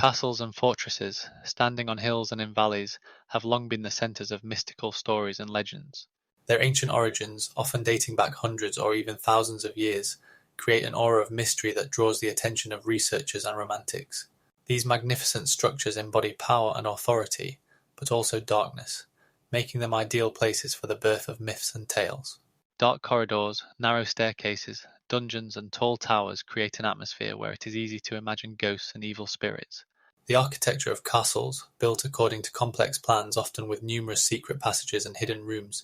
Castles and fortresses, standing on hills and in valleys, have long been the centers of mystical stories and legends. Their ancient origins, often dating back hundreds or even thousands of years, create an aura of mystery that draws the attention of researchers and romantics. These magnificent structures embody power and authority, but also darkness, making them ideal places for the birth of myths and tales. Dark corridors, narrow staircases, dungeons, and tall towers create an atmosphere where it is easy to imagine ghosts and evil spirits. The architecture of castles, built according to complex plans often with numerous secret passages and hidden rooms,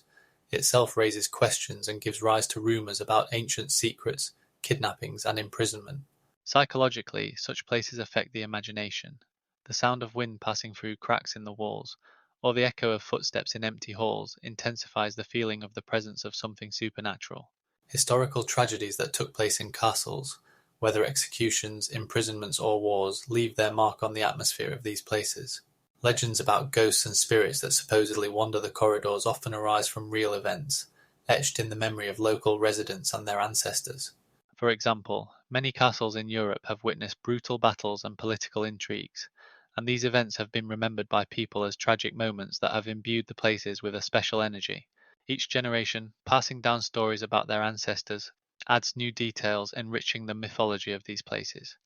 itself raises questions and gives rise to rumors about ancient secrets, kidnappings, and imprisonment. Psychologically, such places affect the imagination. The sound of wind passing through cracks in the walls, or the echo of footsteps in empty halls, intensifies the feeling of the presence of something supernatural. Historical tragedies that took place in castles, whether executions, imprisonments, or wars, leave their mark on the atmosphere of these places. Legends about ghosts and spirits that supposedly wander the corridors often arise from real events, etched in the memory of local residents and their ancestors. For example, many castles in Europe have witnessed brutal battles and political intrigues, and these events have been remembered by people as tragic moments that have imbued the places with a special energy. Each generation, passing down stories about their ancestors, adds new details enriching the mythology of these places.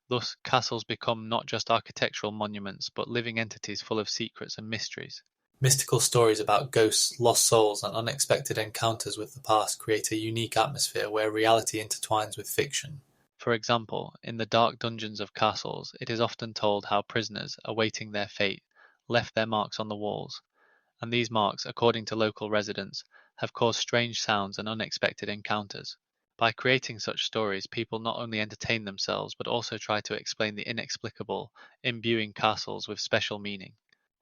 Thus, castles become not just architectural monuments, but living entities full of secrets and mysteries. Mystical stories about ghosts, lost souls, and unexpected encounters with the past create a unique atmosphere where reality intertwines with fiction. For example, in the dark dungeons of castles, it is often told how prisoners, awaiting their fate, left their marks on the walls, and these marks, according to local residents, have caused strange sounds and unexpected encounters. By creating such stories, people not only entertain themselves but also try to explain the inexplicable, imbuing castles with special meaning.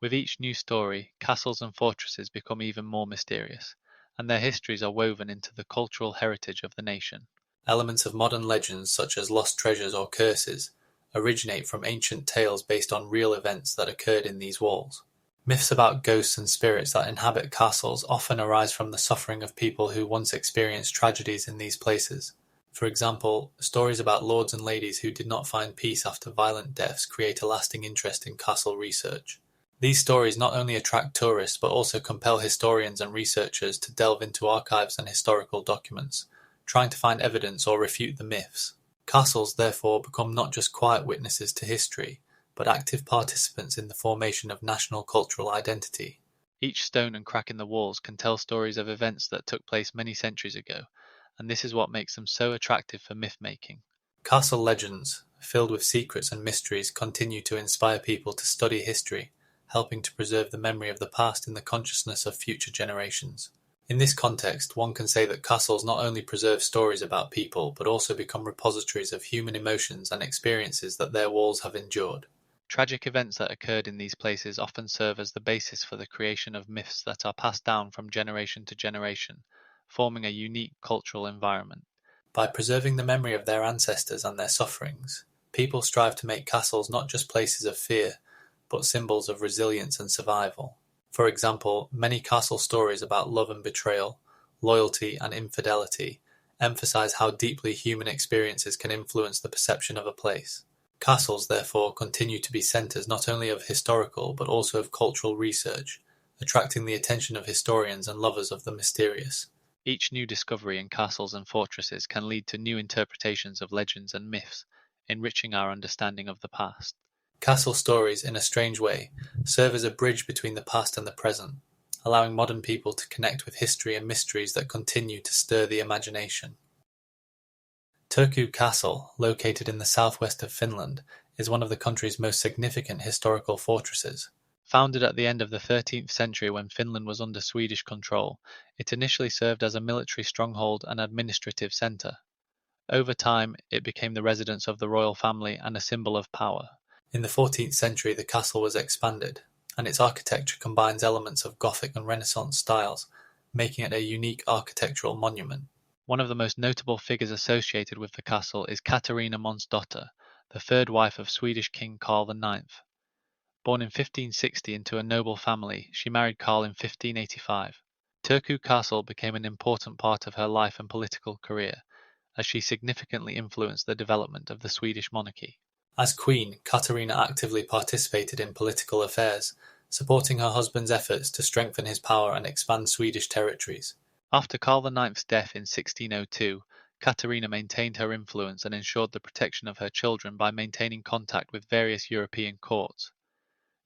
With each new story, castles and fortresses become even more mysterious, and their histories are woven into the cultural heritage of the nation. Elements of modern legends, such as lost treasures or curses, originate from ancient tales based on real events that occurred in these walls. Myths about ghosts and spirits that inhabit castles often arise from the suffering of people who once experienced tragedies in these places. For example, stories about lords and ladies who did not find peace after violent deaths create a lasting interest in castle research. These stories not only attract tourists but also compel historians and researchers to delve into archives and historical documents, trying to find evidence or refute the myths. Castles therefore become not just quiet witnesses to history, but active participants in the formation of national cultural identity. Each stone and crack in the walls can tell stories of events that took place many centuries ago, and this is what makes them so attractive for myth-making. Castle legends, filled with secrets and mysteries, continue to inspire people to study history, helping to preserve the memory of the past in the consciousness of future generations. In this context, one can say that castles not only preserve stories about people, but also become repositories of human emotions and experiences that their walls have endured. Tragic events that occurred in these places often serve as the basis for the creation of myths that are passed down from generation to generation, forming a unique cultural environment. By preserving the memory of their ancestors and their sufferings, people strive to make castles not just places of fear, but symbols of resilience and survival. For example, many castle stories about love and betrayal, loyalty and infidelity emphasize how deeply human experiences can influence the perception of a place. Castles, therefore, continue to be centers not only of historical but also of cultural research, attracting the attention of historians and lovers of the mysterious. Each new discovery in castles and fortresses can lead to new interpretations of legends and myths, enriching our understanding of the past. Castle stories, in a strange way, serve as a bridge between the past and the present, allowing modern people to connect with history and mysteries that continue to stir the imagination. Turku Castle, located in the southwest of Finland, is one of the country's most significant historical fortresses. Founded at the end of the 13th century when Finland was under Swedish control, it initially served as a military stronghold and administrative centre. Over time, it became the residence of the royal family and a symbol of power. In the 14th century, the castle was expanded, and its architecture combines elements of Gothic and Renaissance styles, making it a unique architectural monument. One of the most notable figures associated with the castle is Katarina Månsdotter, the third wife of Swedish King Karl IX. Born in 1560 into a noble family, she married Karl in 1585. Turku Castle became an important part of her life and political career, as she significantly influenced the development of the Swedish monarchy. As queen, Katarina actively participated in political affairs, supporting her husband's efforts to strengthen his power and expand Swedish territories. After Karl IX's death in 1602, Katarina maintained her influence and ensured the protection of her children by maintaining contact with various European courts.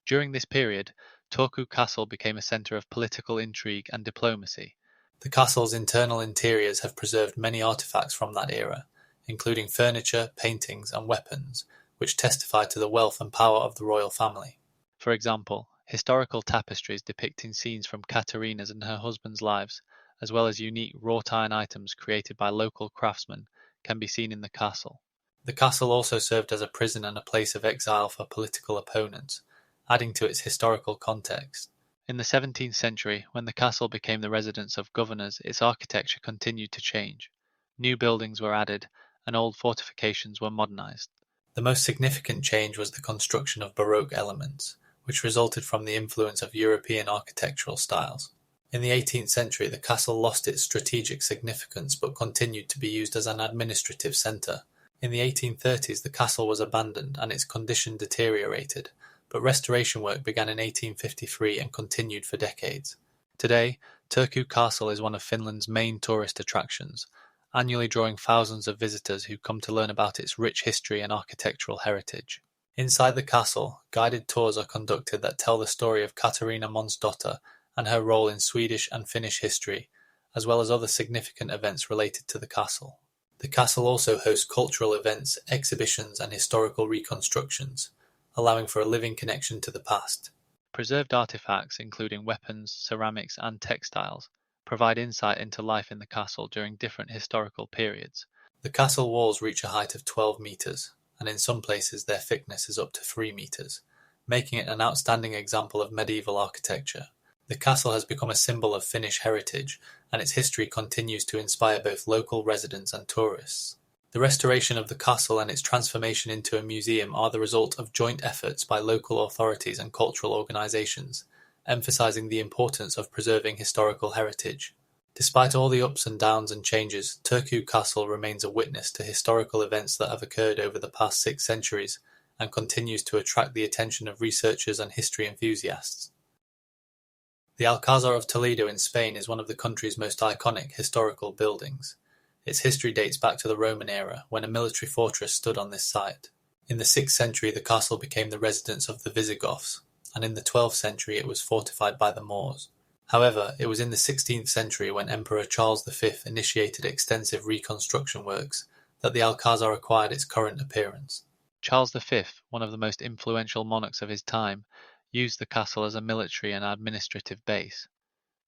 During this period, Turku Castle became a centre of political intrigue and diplomacy. The castle's internal interiors have preserved many artifacts from that era, including furniture, paintings, and weapons, which testify to the wealth and power of the royal family. For example, historical tapestries depicting scenes from Katarina's and her husband's lives, as well as unique wrought iron items created by local craftsmen, can be seen in the castle. The castle also served as a prison and a place of exile for political opponents, adding to its historical context. In the 17th century, when the castle became the residence of governors, its architecture continued to change. New buildings were added, and old fortifications were modernized. The most significant change was the construction of Baroque elements, which resulted from the influence of European architectural styles. In the 18th century, the castle lost its strategic significance but continued to be used as an administrative centre. In the 1830s, the castle was abandoned and its condition deteriorated, but restoration work began in 1853 and continued for decades. Today, Turku Castle is one of Finland's main tourist attractions, annually drawing thousands of visitors who come to learn about its rich history and architectural heritage. Inside the castle, guided tours are conducted that tell the story of Katarina Månsdotter and her role in Swedish and Finnish history, as well as other significant events related to the castle. The castle also hosts cultural events, exhibitions, and historical reconstructions, allowing for a living connection to the past. Preserved artifacts, including weapons, ceramics, and textiles, provide insight into life in the castle during different historical periods. The castle walls reach a height of 12 metres, and in some places their thickness is up to 3 metres, making it an outstanding example of medieval architecture. The castle has become a symbol of Finnish heritage, and its history continues to inspire both local residents and tourists. The restoration of the castle and its transformation into a museum are the result of joint efforts by local authorities and cultural organisations, emphasising the importance of preserving historical heritage. Despite all the ups and downs and changes, Turku Castle remains a witness to historical events that have occurred over the past 6 centuries and continues to attract the attention of researchers and history enthusiasts. The Alcázar of Toledo in Spain is one of the country's most iconic historical buildings. Its history dates back to the Roman era, when a military fortress stood on this site. In the 6th century, the castle became the residence of the Visigoths, and in the 12th century it was fortified by the Moors. However, it was in the 16th century, when Emperor Charles V initiated extensive reconstruction works, that the Alcázar acquired its current appearance. Charles V, one of the most influential monarchs of his time, used the castle as a military and administrative base.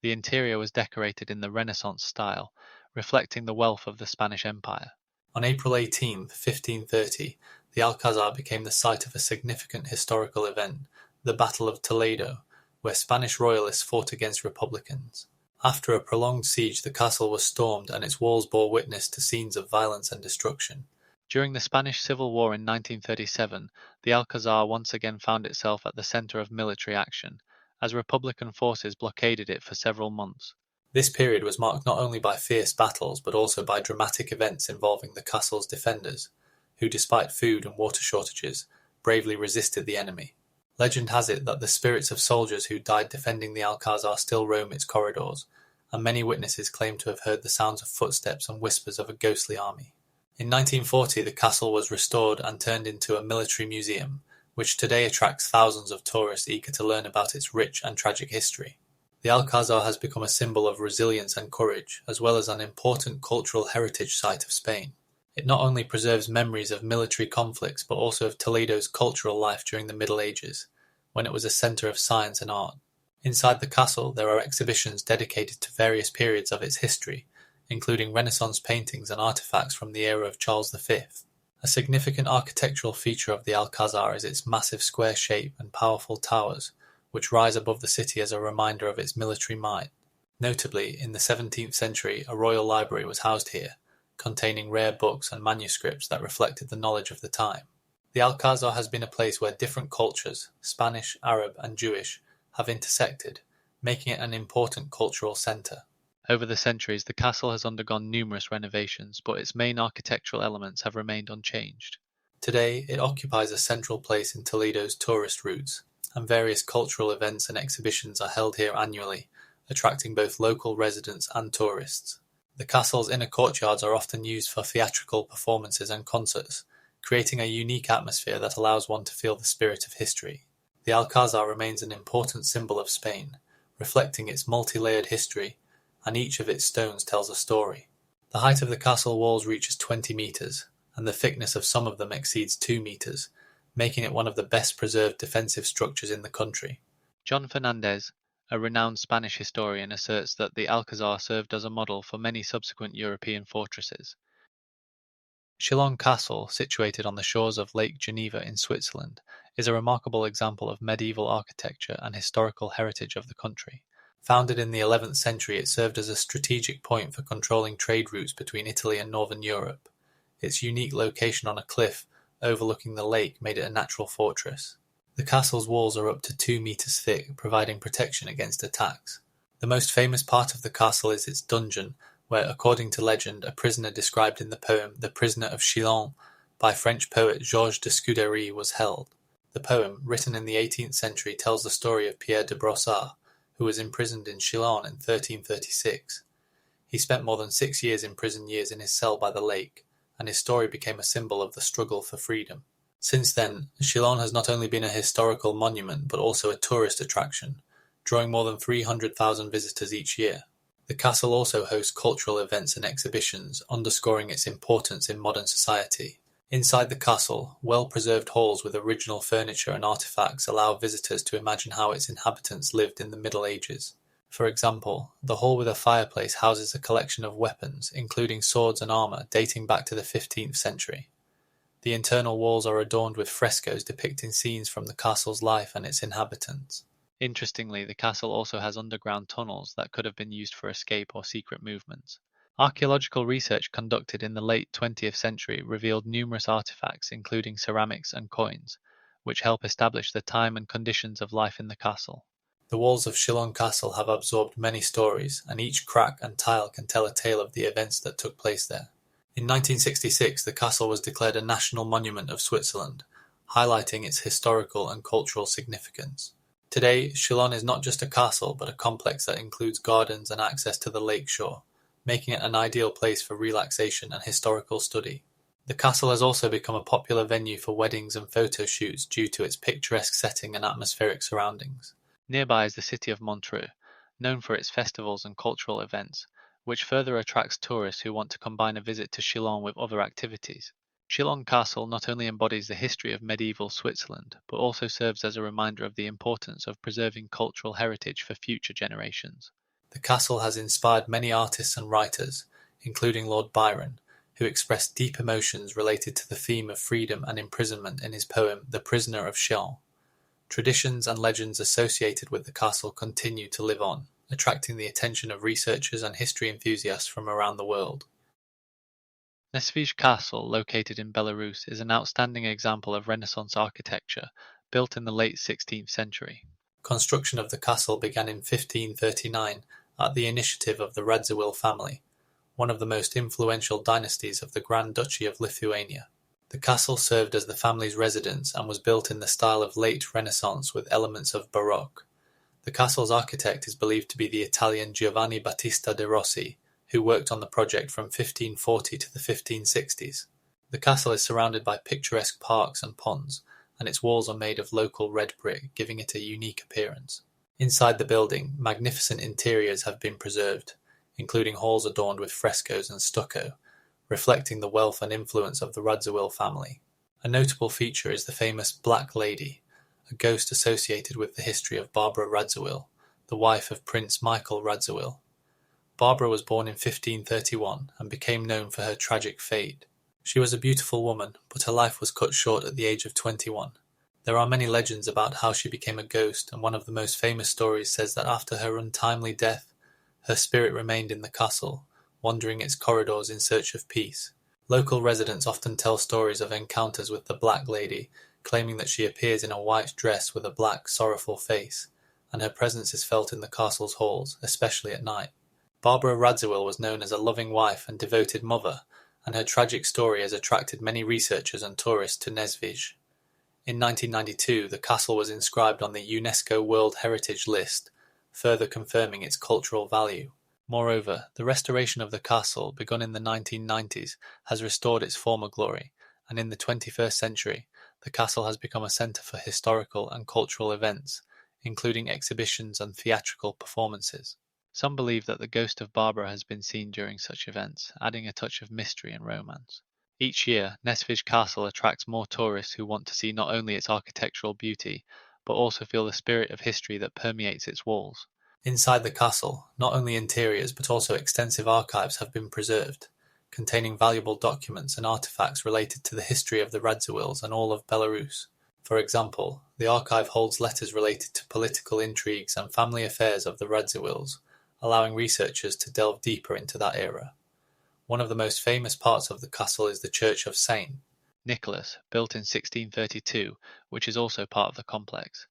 The interior was decorated in the Renaissance style, reflecting the wealth of the Spanish Empire. On April 18, 1530, the Alcázar became the site of a significant historical event, the Battle of Toledo, where Spanish royalists fought against Republicans. After a prolonged siege, the castle was stormed and its walls bore witness to scenes of violence and destruction. During the Spanish Civil War in 1937, the Alcázar once again found itself at the center of military action, as Republican forces blockaded it for several months. This period was marked not only by fierce battles but also by dramatic events involving the castle's defenders, who despite food and water shortages, bravely resisted the enemy. Legend has it that the spirits of soldiers who died defending the Alcázar still roam its corridors, and many witnesses claim to have heard the sounds of footsteps and whispers of a ghostly army. In 1940, the castle was restored and turned into a military museum, which today attracts thousands of tourists eager to learn about its rich and tragic history. The Alcázar has become a symbol of resilience and courage, as well as an important cultural heritage site of Spain. It not only preserves memories of military conflicts but also of Toledo's cultural life during the Middle Ages, when it was a centre of science and art. Inside the castle there are exhibitions dedicated to various periods of its history, including Renaissance paintings and artefacts from the era of Charles V. A significant architectural feature of the Alcázar is its massive square shape and powerful towers, which rise above the city as a reminder of its military might. Notably, in the 17th century, a royal library was housed here, containing rare books and manuscripts that reflected the knowledge of the time. The Alcázar has been a place where different cultures, Spanish, Arab, and Jewish, have intersected, making it an important cultural centre. Over the centuries, the castle has undergone numerous renovations, but its main architectural elements have remained unchanged. Today, it occupies a central place in Toledo's tourist routes, and various cultural events and exhibitions are held here annually, attracting both local residents and tourists. The castle's inner courtyards are often used for theatrical performances and concerts, creating a unique atmosphere that allows one to feel the spirit of history. The Alcázar remains an important symbol of Spain, reflecting its multi-layered history, and each of its stones tells a story. The height of the castle walls reaches 20 meters, and the thickness of some of them exceeds 2 meters, making it one of the best preserved defensive structures in the country. John Fernandez, a renowned Spanish historian, asserts that the Alcázar served as a model for many subsequent European fortresses. Chillon Castle, situated on the shores of Lake Geneva in Switzerland, is a remarkable example of medieval architecture and historical heritage of the country. Founded in the 11th century, it served as a strategic point for controlling trade routes between Italy and northern Europe. Its unique location on a cliff overlooking the lake made it a natural fortress. The castle's walls are up to 2 meters thick, providing protection against attacks. The most famous part of the castle is its dungeon, where, according to legend, a prisoner described in the poem The Prisoner of Chillon by French poet Georges de Scudéry was held. The poem, written in the 18th century, tells the story of Pierre de Brossard, who was imprisoned in Chillon in 1336. He spent more than 6 years in prison years in his cell by the lake, and his story became a symbol of the struggle for freedom. Since then, Chillon has not only been a historical monument but also a tourist attraction, drawing more than 300,000 visitors each year. The castle also hosts cultural events and exhibitions, underscoring its importance in modern society. Inside the castle, well-preserved halls with original furniture and artifacts allow visitors to imagine how its inhabitants lived in the Middle Ages. For example, the hall with a fireplace houses a collection of weapons, including swords and armor, dating back to the 15th century. The internal walls are adorned with frescoes depicting scenes from the castle's life and its inhabitants. Interestingly, the castle also has underground tunnels that could have been used for escape or secret movements. Archaeological research conducted in the late 20th century revealed numerous artifacts, including ceramics and coins, which help establish the time and conditions of life in the castle. The walls of Chillon Castle have absorbed many stories, and each crack and tile can tell a tale of the events that took place there. In 1966, the castle was declared a National Monument of Switzerland, highlighting its historical and cultural significance. Today, Chillon is not just a castle, but a complex that includes gardens and access to the lake shore, making it an ideal place for relaxation and historical study. The castle has also become a popular venue for weddings and photo shoots due to its picturesque setting and atmospheric surroundings. Nearby is the city of Montreux, known for its festivals and cultural events, which further attracts tourists who want to combine a visit to Chillon with other activities. Chillon Castle not only embodies the history of medieval Switzerland, but also serves as a reminder of the importance of preserving cultural heritage for future generations. The castle has inspired many artists and writers, including Lord Byron, who expressed deep emotions related to the theme of freedom and imprisonment in his poem The Prisoner of Chillon. Traditions and legends associated with the castle continue to live on, attracting the attention of researchers and history enthusiasts from around the world. Nesvizh Castle, located in Belarus, is an outstanding example of Renaissance architecture, built in the late 16th century. Construction of the castle began in 1539 at the initiative of the Radziwill family, one of the most influential dynasties of the Grand Duchy of Lithuania. The castle served as the family's residence and was built in the style of late Renaissance with elements of Baroque. The castle's architect is believed to be the Italian Giovanni Battista de Rossi, who worked on the project from 1540 to the 1560s. The castle is surrounded by picturesque parks and ponds, and its walls are made of local red brick, giving it a unique appearance. Inside the building, magnificent interiors have been preserved, including halls adorned with frescoes and stucco, reflecting the wealth and influence of the Radziwill family. A notable feature is the famous Black Lady, a ghost associated with the history of Barbara Radziwill, the wife of Prince Michael Radziwill. Barbara was born in 1531 and became known for her tragic fate. She was a beautiful woman, but her life was cut short at the age of 21. There are many legends about how she became a ghost, and one of the most famous stories says that after her untimely death, her spirit remained in the castle, wandering its corridors in search of peace. Local residents often tell stories of encounters with the Black Lady, claiming that she appears in a white dress with a black, sorrowful face, and her presence is felt in the castle's halls, especially at night. Barbara Radziwill was known as a loving wife and devoted mother, and her tragic story has attracted many researchers and tourists to Nesvij. In 1992, the castle was inscribed on the UNESCO World Heritage List, further confirming its cultural value. Moreover, the restoration of the castle, begun in the 1990s, has restored its former glory, and in the 21st century, the castle has become a centre for historical and cultural events, including exhibitions and theatrical performances. Some believe that the ghost of Barbara has been seen during such events, adding a touch of mystery and romance. Each year, Nesvij Castle attracts more tourists who want to see not only its architectural beauty, but also feel the spirit of history that permeates its walls. Inside the castle, not only interiors but also extensive archives have been preserved, containing valuable documents and artifacts related to the history of the Radziwills and all of Belarus. For example, the archive holds letters related to political intrigues and family affairs of the Radziwills, allowing researchers to delve deeper into that era. One of the most famous parts of the castle is the Church of St. Nicholas, built in 1632, which is also part of the complex.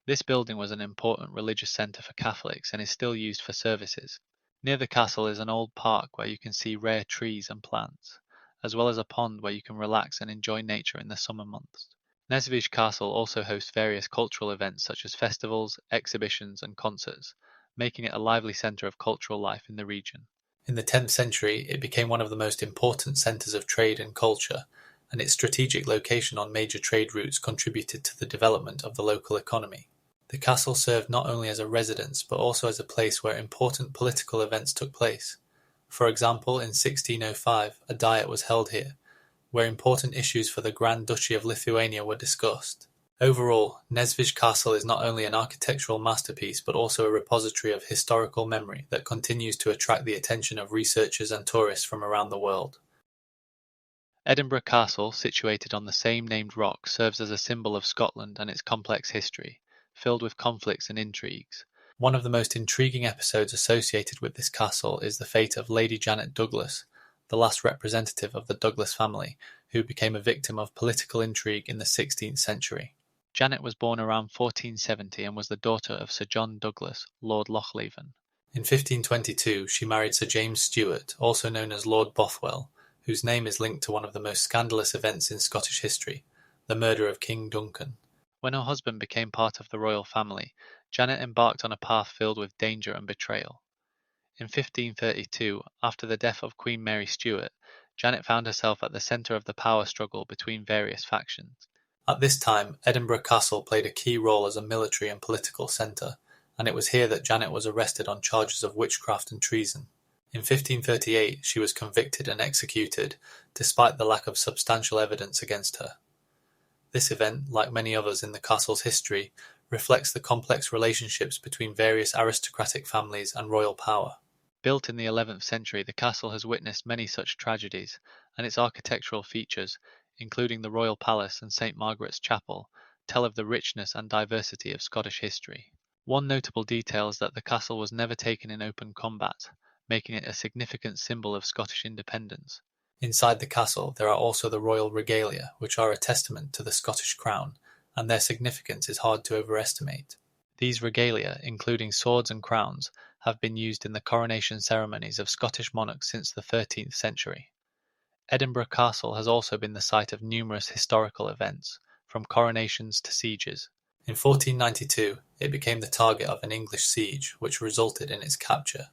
This building was an important religious centre for Catholics and is still used for services. Near the castle is an old park where you can see rare trees and plants, as well as a pond where you can relax and enjoy nature in the summer months. Nesvij Castle also hosts various cultural events such as festivals, exhibitions and concerts, making it a lively centre of cultural life in the region. In the 10th century, it became one of the most important centres of trade and culture, and its strategic location on major trade routes contributed to the development of the local economy. The castle served not only as a residence but also as a place where important political events took place. For example, in 1605, a diet was held here, where important issues for the Grand Duchy of Lithuania were discussed. Overall, Nesvij Castle is not only an architectural masterpiece but also a repository of historical memory that continues to attract the attention of researchers and tourists from around the world. Edinburgh Castle, situated on the same named rock, serves as a symbol of Scotland and its complex history, filled with conflicts and intrigues. One of the most intriguing episodes associated with this castle is the fate of Lady Janet Douglas, the last representative of the Douglas family, who became a victim of political intrigue in the 16th century. Janet was born around 1470 and was the daughter of Sir John Douglas, Lord Lochleven. In 1522, she married Sir James Stuart, also known as Lord Bothwell, whose name is linked to one of the most scandalous events in Scottish history, the murder of King Duncan. When her husband became part of the royal family, Janet embarked on a path filled with danger and betrayal. In 1532, after the death of Queen Mary Stuart, Janet found herself at the centre of the power struggle between various factions. At this time, Edinburgh Castle played a key role as a military and political centre, and it was here that Janet was arrested on charges of witchcraft and treason. In 1538, she was convicted and executed, despite the lack of substantial evidence against her. This event, like many others in the castle's history, reflects the complex relationships between various aristocratic families and royal power. Built in the 11th century, the castle has witnessed many such tragedies, and its architectural features, including the Royal Palace and St. Margaret's Chapel, tell of the richness and diversity of Scottish history. One notable detail is that the castle was never taken in open combat, making it a significant symbol of Scottish independence. Inside the castle there are also the royal regalia, which are a testament to the Scottish crown, and their significance is hard to overestimate. These regalia, including swords and crowns, have been used in the coronation ceremonies of Scottish monarchs since the 13th century. Edinburgh Castle has also been the site of numerous historical events, from coronations to sieges. In 1492, it became the target of an English siege, which resulted in its capture.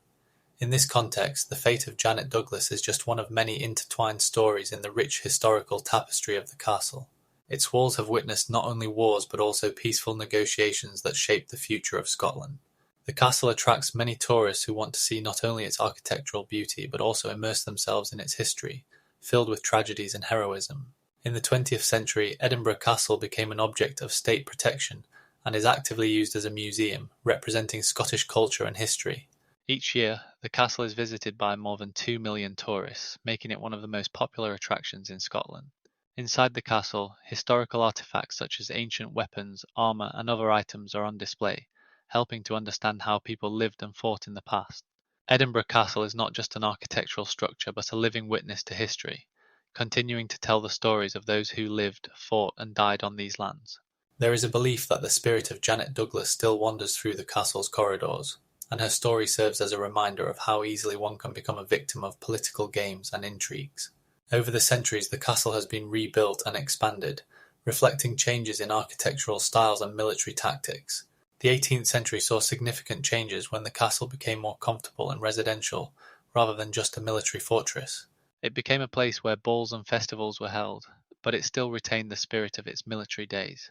In this context, the fate of Janet Douglas is just one of many intertwined stories in the rich historical tapestry of the castle. Its walls have witnessed not only wars but also peaceful negotiations that shaped the future of Scotland. The castle attracts many tourists who want to see not only its architectural beauty but also immerse themselves in its history, filled with tragedies and heroism. In the 20th century, Edinburgh Castle became an object of state protection and is actively used as a museum, representing Scottish culture and history. Each year, the castle is visited by more than 2 million tourists, making it one of the most popular attractions in Scotland. Inside the castle, historical artifacts such as ancient weapons, armour and other items are on display, helping to understand how people lived and fought in the past. Edinburgh Castle is not just an architectural structure but a living witness to history, continuing to tell the stories of those who lived, fought and died on these lands. There is a belief that the spirit of Janet Douglas still wanders through the castle's corridors, and her story serves as a reminder of how easily one can become a victim of political games and intrigues. Over the centuries the castle has been rebuilt and expanded, reflecting changes in architectural styles and military tactics. The 18th century saw significant changes when the castle became more comfortable and residential, rather than just a military fortress. It became a place where balls and festivals were held, but it still retained the spirit of its military days.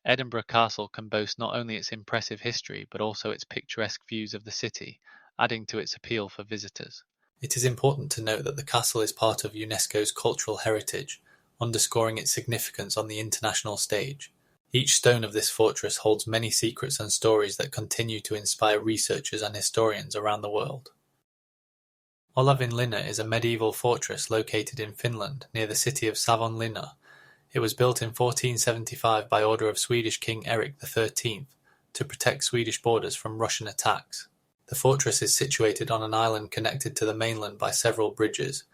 Edinburgh Castle can boast not only its impressive history but also its picturesque views of the city, adding to its appeal for visitors. It is important to note that the castle is part of UNESCO's cultural heritage, underscoring its significance on the international stage. Each stone of this fortress holds many secrets and stories that continue to inspire researchers and historians around the world. Olavinlinna is a medieval fortress located in Finland, near the city of Savonlinna. It was built in 1475 by order of Swedish King Erik XIII to protect Swedish borders from Russian attacks. The fortress is situated on an island connected to the mainland by several bridges.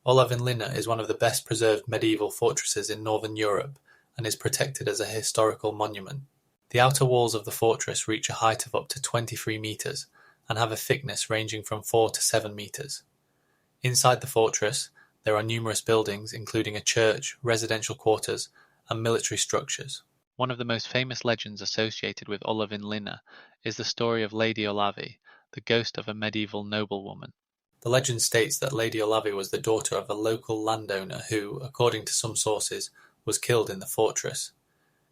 Olavinlinna is one of the best preserved medieval fortresses in northern Europe and is protected as a historical monument. The outer walls of the fortress reach a height of up to 23 meters and have a thickness ranging from 4 to 7 meters. Inside the fortress, there are numerous buildings including a church, residential quarters, and military structures. One of the most famous legends associated with Olavinlinna is the story of Lady Olavi, the ghost of a medieval noblewoman. The legend states that Lady Olavi was the daughter of a local landowner who, according to some sources, was killed in the fortress.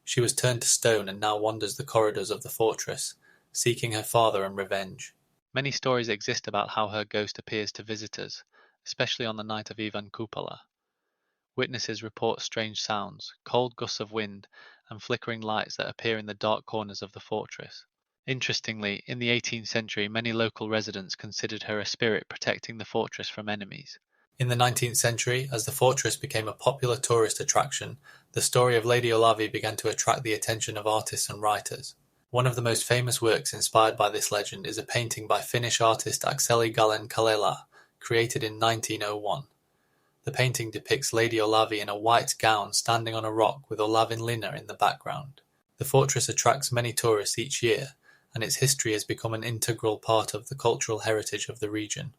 She was turned to stone and now wanders the corridors of the fortress, seeking her father and revenge. Many stories exist about how her ghost appears to visitors, especially on the night of Ivan Kupala. Witnesses report strange sounds, cold gusts of wind, and flickering lights that appear in the dark corners of the fortress. Interestingly, in the 18th century many local residents considered her a spirit protecting the fortress from enemies. In the 19th century, as the fortress became a popular tourist attraction, the story of Lady Olavi began to attract the attention of artists and writers. One of the most famous works inspired by this legend is a painting by Finnish artist Akseli Gallen-Kallela, created in 1901. The painting depicts Lady Olavi in a white gown standing on a rock with Olavinlinna in the background. The fortress attracts many tourists each year, and its history has become an integral part of the cultural heritage of the region.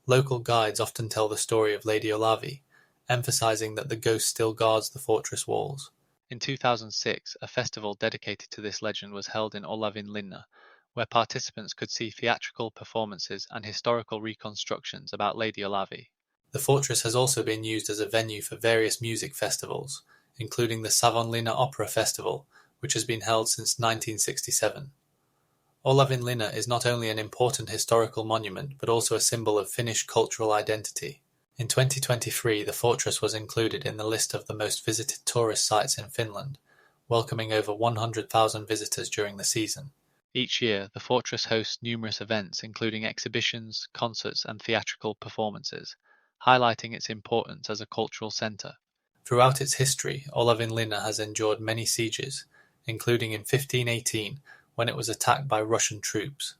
Local guides often tell the story of Lady Olavi, emphasizing that the ghost still guards the fortress walls. In 2006, a festival dedicated to this legend was held in Olavinlinna, where participants could see theatrical performances and historical reconstructions about Lady Olavi. The fortress has also been used as a venue for various music festivals, including the Savonlinna Opera Festival, which has been held since 1967. Olavinlinna is not only an important historical monument but also a symbol of Finnish cultural identity. In 2023, the fortress was included in the list of the most visited tourist sites in Finland, welcoming over 100,000 visitors during the season. Each year, the fortress hosts numerous events including exhibitions, concerts and theatrical performances, highlighting its importance as a cultural centre. Throughout its history, Olavinlinna has endured many sieges, including in 1518 when it was attacked by Russian troops.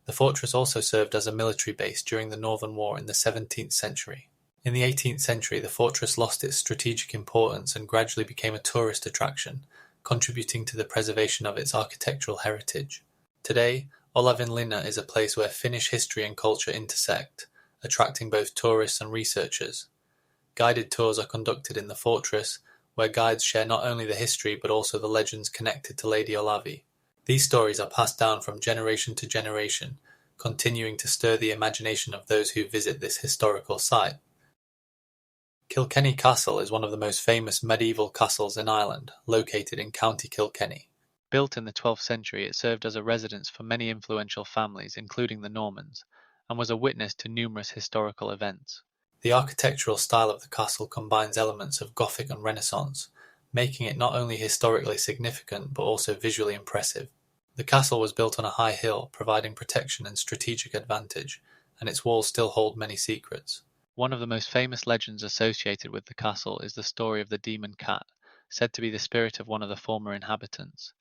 The fortress also served as a military base during the Northern War in the 17th century. In the 18th century, the fortress lost its strategic importance and gradually became a tourist attraction, contributing to the preservation of its architectural heritage. Today, Olavinlinna is a place where Finnish history and culture intersect, attracting both tourists and researchers. Guided tours are conducted in the fortress, where guides share not only the history but also the legends connected to Lady Olavi. These stories are passed down from generation to generation, continuing to stir the imagination of those who visit this historical site. Kilkenny Castle is one of the most famous medieval castles in Ireland, located in County Kilkenny. Built in the 12th century, it served as a residence for many influential families, including the Normans, and was a witness to numerous historical events. The architectural style of the castle combines elements of Gothic and Renaissance, making it not only historically significant but also visually impressive. The castle was built on a high hill, providing protection and strategic advantage, and its walls still hold many secrets. One of the most famous legends associated with the castle is the story of the demon cat, said to be the spirit of one of the former inhabitants.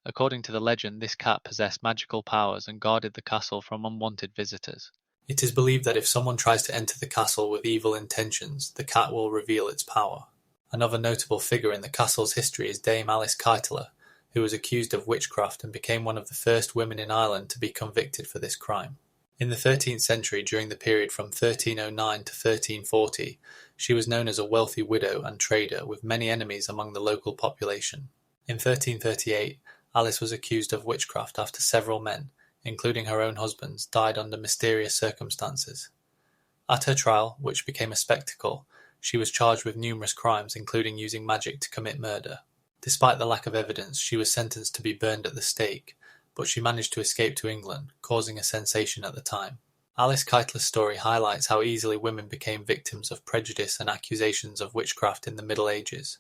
According to the legend, this cat possessed magical powers and guarded the castle from unwanted visitors. It is believed that if someone tries to enter the castle with evil intentions, the cat will reveal its power. Another notable figure in the castle's history is Dame Alice Keitler, who was accused of witchcraft and became one of the first women in Ireland to be convicted for this crime. In the 13th century, during the period from 1309 to 1340, she was known as a wealthy widow and trader with many enemies among the local population. In 1338, Alice was accused of witchcraft after several men, including her own husbands, died under mysterious circumstances. At her trial, which became a spectacle, she was charged with numerous crimes, including using magic to commit murder. Despite the lack of evidence, she was sentenced to be burned at the stake, but she managed to escape to England, causing a sensation at the time. Alice Keitler's story highlights how easily women became victims of prejudice and accusations of witchcraft in the Middle Ages.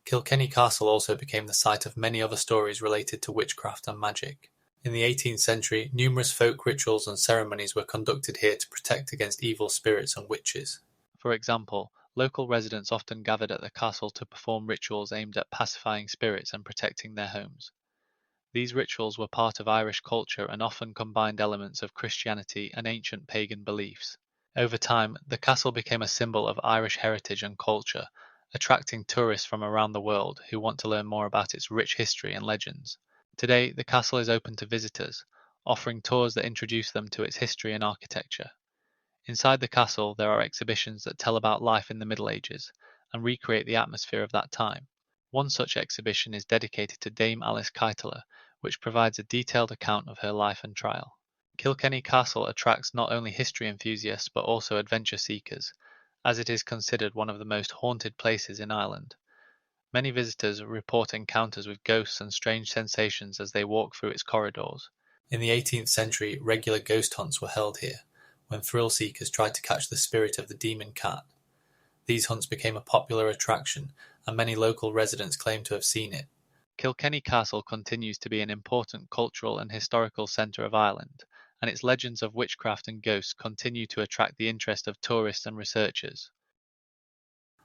Kilkenny Castle also became the site of many other stories related to witchcraft and magic. In the 18th century, numerous folk rituals and ceremonies were conducted here to protect against evil spirits and witches. For example, local residents often gathered at the castle to perform rituals aimed at pacifying spirits and protecting their homes. These rituals were part of Irish culture and often combined elements of Christianity and ancient pagan beliefs. Over time, the castle became a symbol of Irish heritage and culture, attracting tourists from around the world who want to learn more about its rich history and legends. Today, the castle is open to visitors, offering tours that introduce them to its history and architecture. Inside the castle, there are exhibitions that tell about life in the Middle Ages and recreate the atmosphere of that time. One such exhibition is dedicated to Dame Alice Keitler, which provides a detailed account of her life and trial. Kilkenny Castle attracts not only history enthusiasts but also adventure seekers, as it is considered one of the most haunted places in Ireland. Many visitors report encounters with ghosts and strange sensations as they walk through its corridors. In the 18th century, regular ghost hunts were held here, when thrill seekers tried to catch the spirit of the demon cat. These hunts became a popular attraction, and many local residents claim to have seen it. Kilkenny Castle continues to be an important cultural and historical centre of Ireland, and its legends of witchcraft and ghosts continue to attract the interest of tourists and researchers.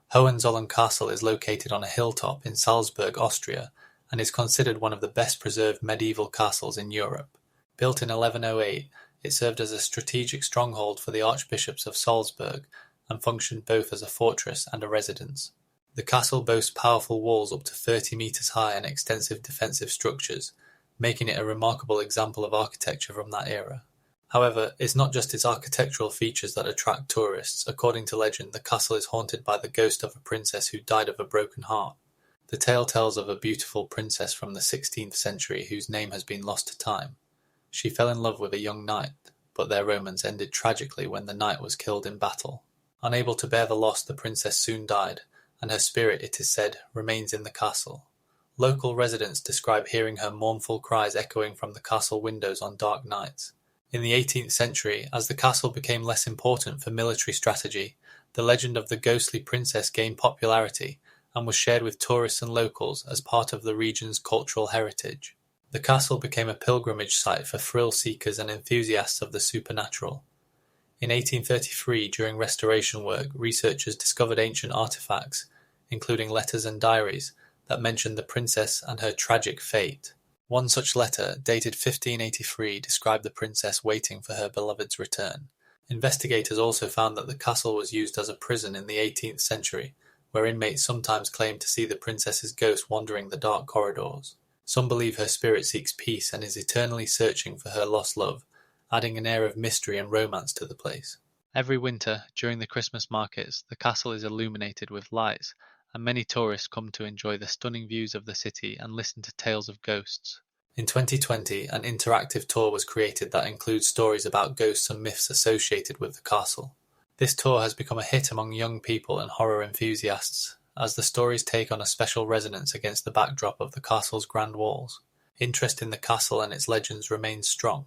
Hohenzollern Castle is located on a hilltop in Salzburg, Austria, and is considered one of the best preserved medieval castles in Europe. Built in 1108, it served as a strategic stronghold for the archbishops of Salzburg and functioned both as a fortress and a residence. The castle boasts powerful walls up to 30 metres high and extensive defensive structures, making it a remarkable example of architecture from that era. However, it's not just its architectural features that attract tourists. According to legend, the castle is haunted by the ghost of a princess who died of a broken heart. The tale tells of a beautiful princess from the 16th century whose name has been lost to time. She fell in love with a young knight, but their romance ended tragically when the knight was killed in battle. Unable to bear the loss, the princess soon died, and her spirit, it is said, remains in the castle. Local residents describe hearing her mournful cries echoing from the castle windows on dark nights. In the 18th century, as the castle became less important for military strategy, the legend of the ghostly princess gained popularity and was shared with tourists and locals as part of the region's cultural heritage. The castle became a pilgrimage site for thrill seekers and enthusiasts of the supernatural. In 1833, during restoration work, researchers discovered ancient artifacts, including letters and diaries, that mentioned the princess and her tragic fate. One such letter, dated 1583, described the princess waiting for her beloved's return. Investigators also found that the castle was used as a prison in the 18th century, where inmates sometimes claimed to see the princess's ghost wandering the dark corridors. Some believe her spirit seeks peace and is eternally searching for her lost love, adding an air of mystery and romance to the place. Every winter, during the Christmas markets, the castle is illuminated with lights, and many tourists come to enjoy the stunning views of the city and listen to tales of ghosts. In 2020, an interactive tour was created that includes stories about ghosts and myths associated with the castle. This tour has become a hit among young people and horror enthusiasts, as the stories take on a special resonance against the backdrop of the castle's grand walls. Interest in the castle and its legends remains strong,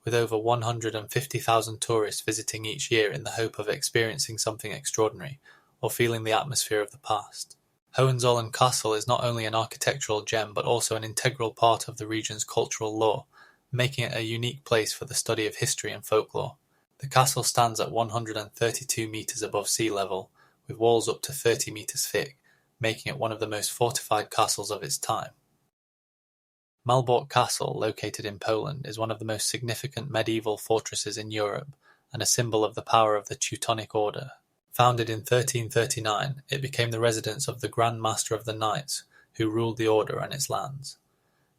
with over 150,000 tourists visiting each year in the hope of experiencing something extraordinary or feeling the atmosphere of the past. Hohenzollern Castle is not only an architectural gem but also an integral part of the region's cultural lore, making it a unique place for the study of history and folklore. The castle stands at 132 metres above sea level, with walls up to 30 metres thick, making it one of the most fortified castles of its time. Malbork Castle, located in Poland, is one of the most significant medieval fortresses in Europe and a symbol of the power of the Teutonic Order. Founded in 1339, it became the residence of the Grand Master of the Knights, who ruled the order and its lands.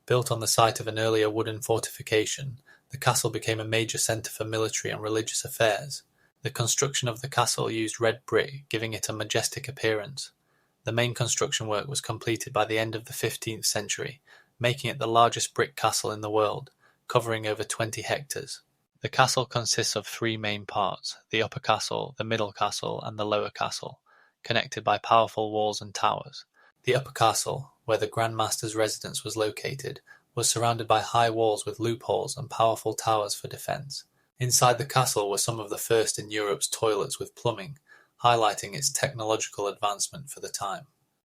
Built on the site of an earlier wooden fortification, The castle became a major centre for military and religious affairs. The construction of the castle used red brick, giving it a majestic appearance. The main construction work was completed by the end of the 15th century, making it the largest brick castle in the world, covering over 20 hectares. The castle consists of three main parts: the upper castle, the middle castle, and the lower castle, connected by powerful walls and towers. The upper castle, where the Grand Master's residence was located, was surrounded by high walls with loopholes and powerful towers for defence. Inside the castle were some of the first in Europe's toilets with plumbing, highlighting its technological advancement for the time.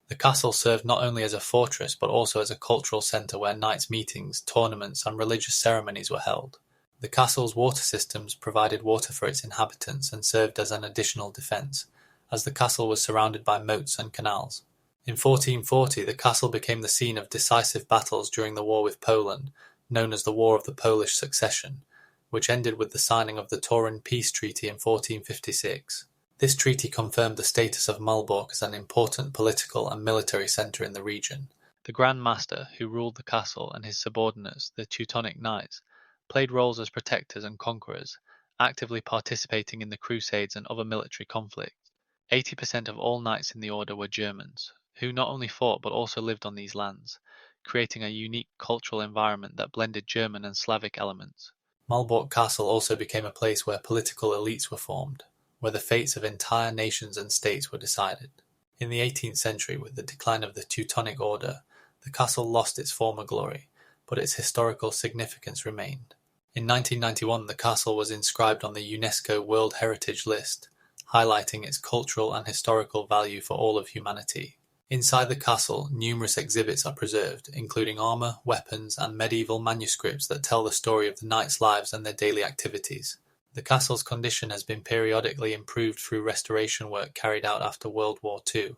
The castle served not only as a fortress but also as a cultural centre where knights' meetings, tournaments and religious ceremonies were held. The castle's water systems provided water for its inhabitants and served as an additional defence, as the castle was surrounded by moats and canals. In 1440 the castle became the scene of decisive battles during the war with Poland, known as the War of the Polish Succession, which ended with the signing of the Turin Peace Treaty in 1456. This treaty confirmed the status of Malbork as an important political and military centre in the region. The Grand Master, who ruled the castle, and his subordinates, the Teutonic Knights, played roles as protectors and conquerors, actively participating in the Crusades and other military conflicts. 80% of all knights in the order were Germans, who not only fought but also lived on these lands, creating a unique cultural environment that blended German and Slavic elements. Malbork Castle also became a place where political elites were formed, where the fates of entire nations and states were decided. In the 18th century, with the decline of the Teutonic Order, the castle lost its former glory, but its historical significance remained. In 1991 the castle was inscribed on the UNESCO World Heritage List, highlighting its cultural and historical value for all of humanity. Inside the castle, numerous exhibits are preserved, including armour, weapons, and medieval manuscripts that tell the story of the knights' lives and their daily activities. The castle's condition has been periodically improved through restoration work carried out after World War II,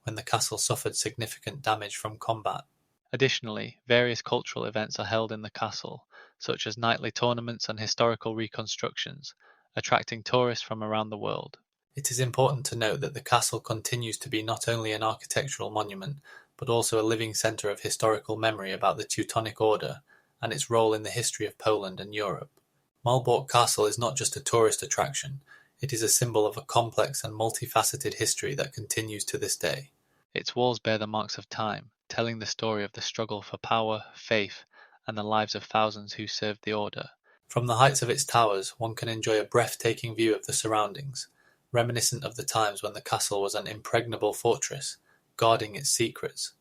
when the castle suffered significant damage from combat. Additionally, various cultural events are held in the castle, such as nightly tournaments and historical reconstructions, attracting tourists from around the world. It is important to note that the castle continues to be not only an architectural monument, but also a living centre of historical memory about the Teutonic Order and its role in the history of Poland and Europe. Malbork Castle is not just a tourist attraction, it is a symbol of a complex and multifaceted history that continues to this day. Its walls bear the marks of time, telling the story of the struggle for power, faith, and the lives of thousands who served the order. From the heights of its towers, one can enjoy a breathtaking view of the surroundings, reminiscent of the times when the castle was an impregnable fortress, guarding its secrets.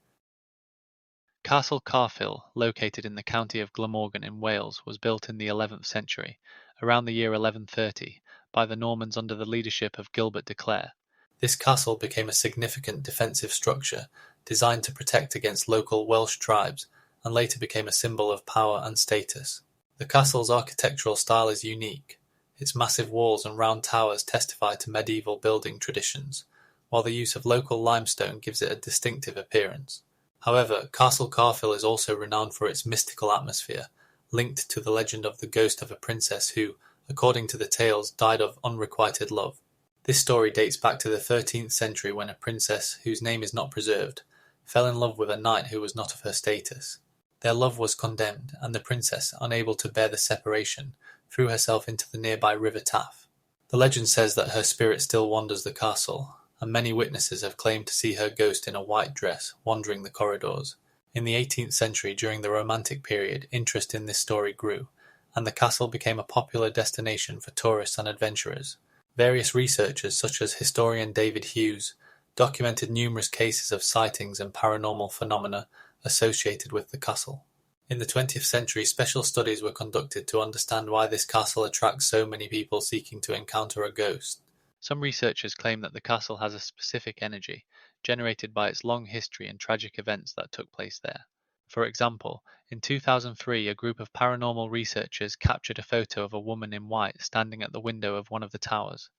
Castle Caerphil, located in the county of Glamorgan in Wales, was built in the 11th century, around the year 1130, by the Normans under the leadership of Gilbert de Clare. This castle became a significant defensive structure designed to protect against local Welsh tribes and later became a symbol of power and status. The castle's architectural style is unique. Its massive walls and round towers testify to medieval building traditions, while the use of local limestone gives it a distinctive appearance. However, Castle Caerphil is also renowned for its mystical atmosphere, linked to the legend of the ghost of a princess who, according to the tales, died of unrequited love. This story dates back to the 13th century when a princess, whose name is not preserved, fell in love with a knight who was not of her status. Their love was condemned, and the princess, unable to bear the separation, threw herself into the nearby River Taff. The legend says that her spirit still wanders the castle, and many witnesses have claimed to see her ghost in a white dress wandering the corridors. In the 18th century, during the Romantic period, interest in this story grew, and the castle became a popular destination for tourists and adventurers. Various researchers, such as historian David Hughes, documented numerous cases of sightings and paranormal phenomena associated with the castle. In the 20th century, special studies were conducted to understand why this castle attracts so many people seeking to encounter a ghost. Some researchers claim that the castle has a specific energy, generated by its long history and tragic events that took place there. For example, in 2003 a group of paranormal researchers captured a photo of a woman in white standing at the window of one of the towers.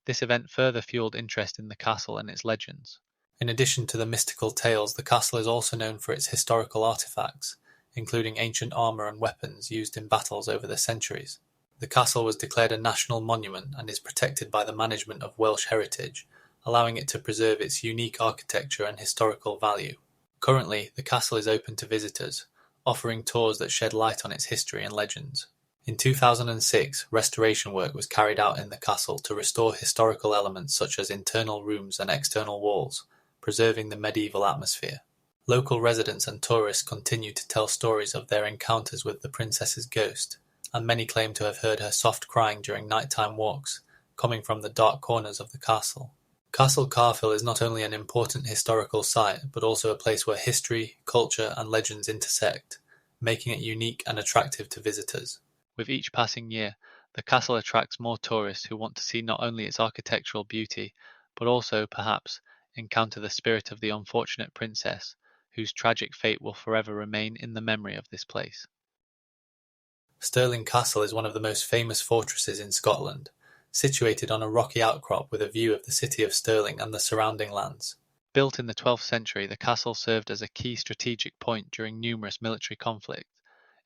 This event further fueled interest in the castle and its legends. In addition to the mystical tales, the castle is also known for its historical artifacts, including ancient armour and weapons used in battles over the centuries. The castle was declared a national monument and is protected by the Management of Welsh Heritage, allowing it to preserve its unique architecture and historical value. Currently, the castle is open to visitors, offering tours that shed light on its history and legends. In 2006, restoration work was carried out in the castle to restore historical elements such as internal rooms and external walls, preserving the medieval atmosphere. Local residents and tourists continue to tell stories of their encounters with the princess's ghost, and many claim to have heard her soft crying during nighttime walks, coming from the dark corners of the castle. Castle Carville is not only an important historical site, but also a place where history, culture, and legends intersect, making it unique and attractive to visitors. With each passing year, the castle attracts more tourists who want to see not only its architectural beauty, but also, perhaps, encounter the spirit of the unfortunate princess, whose tragic fate will forever remain in the memory of this place. Stirling Castle is one of the most famous fortresses in Scotland, situated on a rocky outcrop with a view of the city of Stirling and the surrounding lands. Built in the 12th century, the castle served as a key strategic point during numerous military conflicts,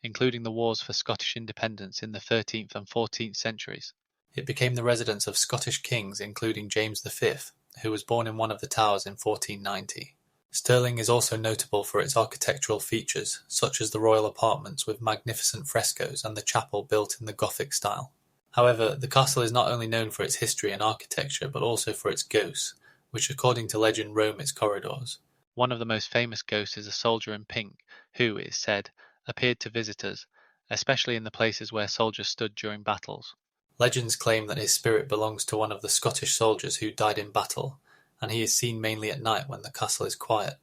including the wars for Scottish independence in the 13th and 14th centuries. It became the residence of Scottish kings including James V, who was born in one of the towers in 1490. Stirling is also notable for its architectural features, such as the royal apartments with magnificent frescoes and the chapel built in the Gothic style. However, the castle is not only known for its history and architecture, but also for its ghosts, which according to legend roam its corridors. One of the most famous ghosts is a soldier in pink, who, it is said, appeared to visitors, especially in the places where soldiers stood during battles. Legends claim that his spirit belongs to one of the Scottish soldiers who died in battle, and he is seen mainly at night when the castle is quiet.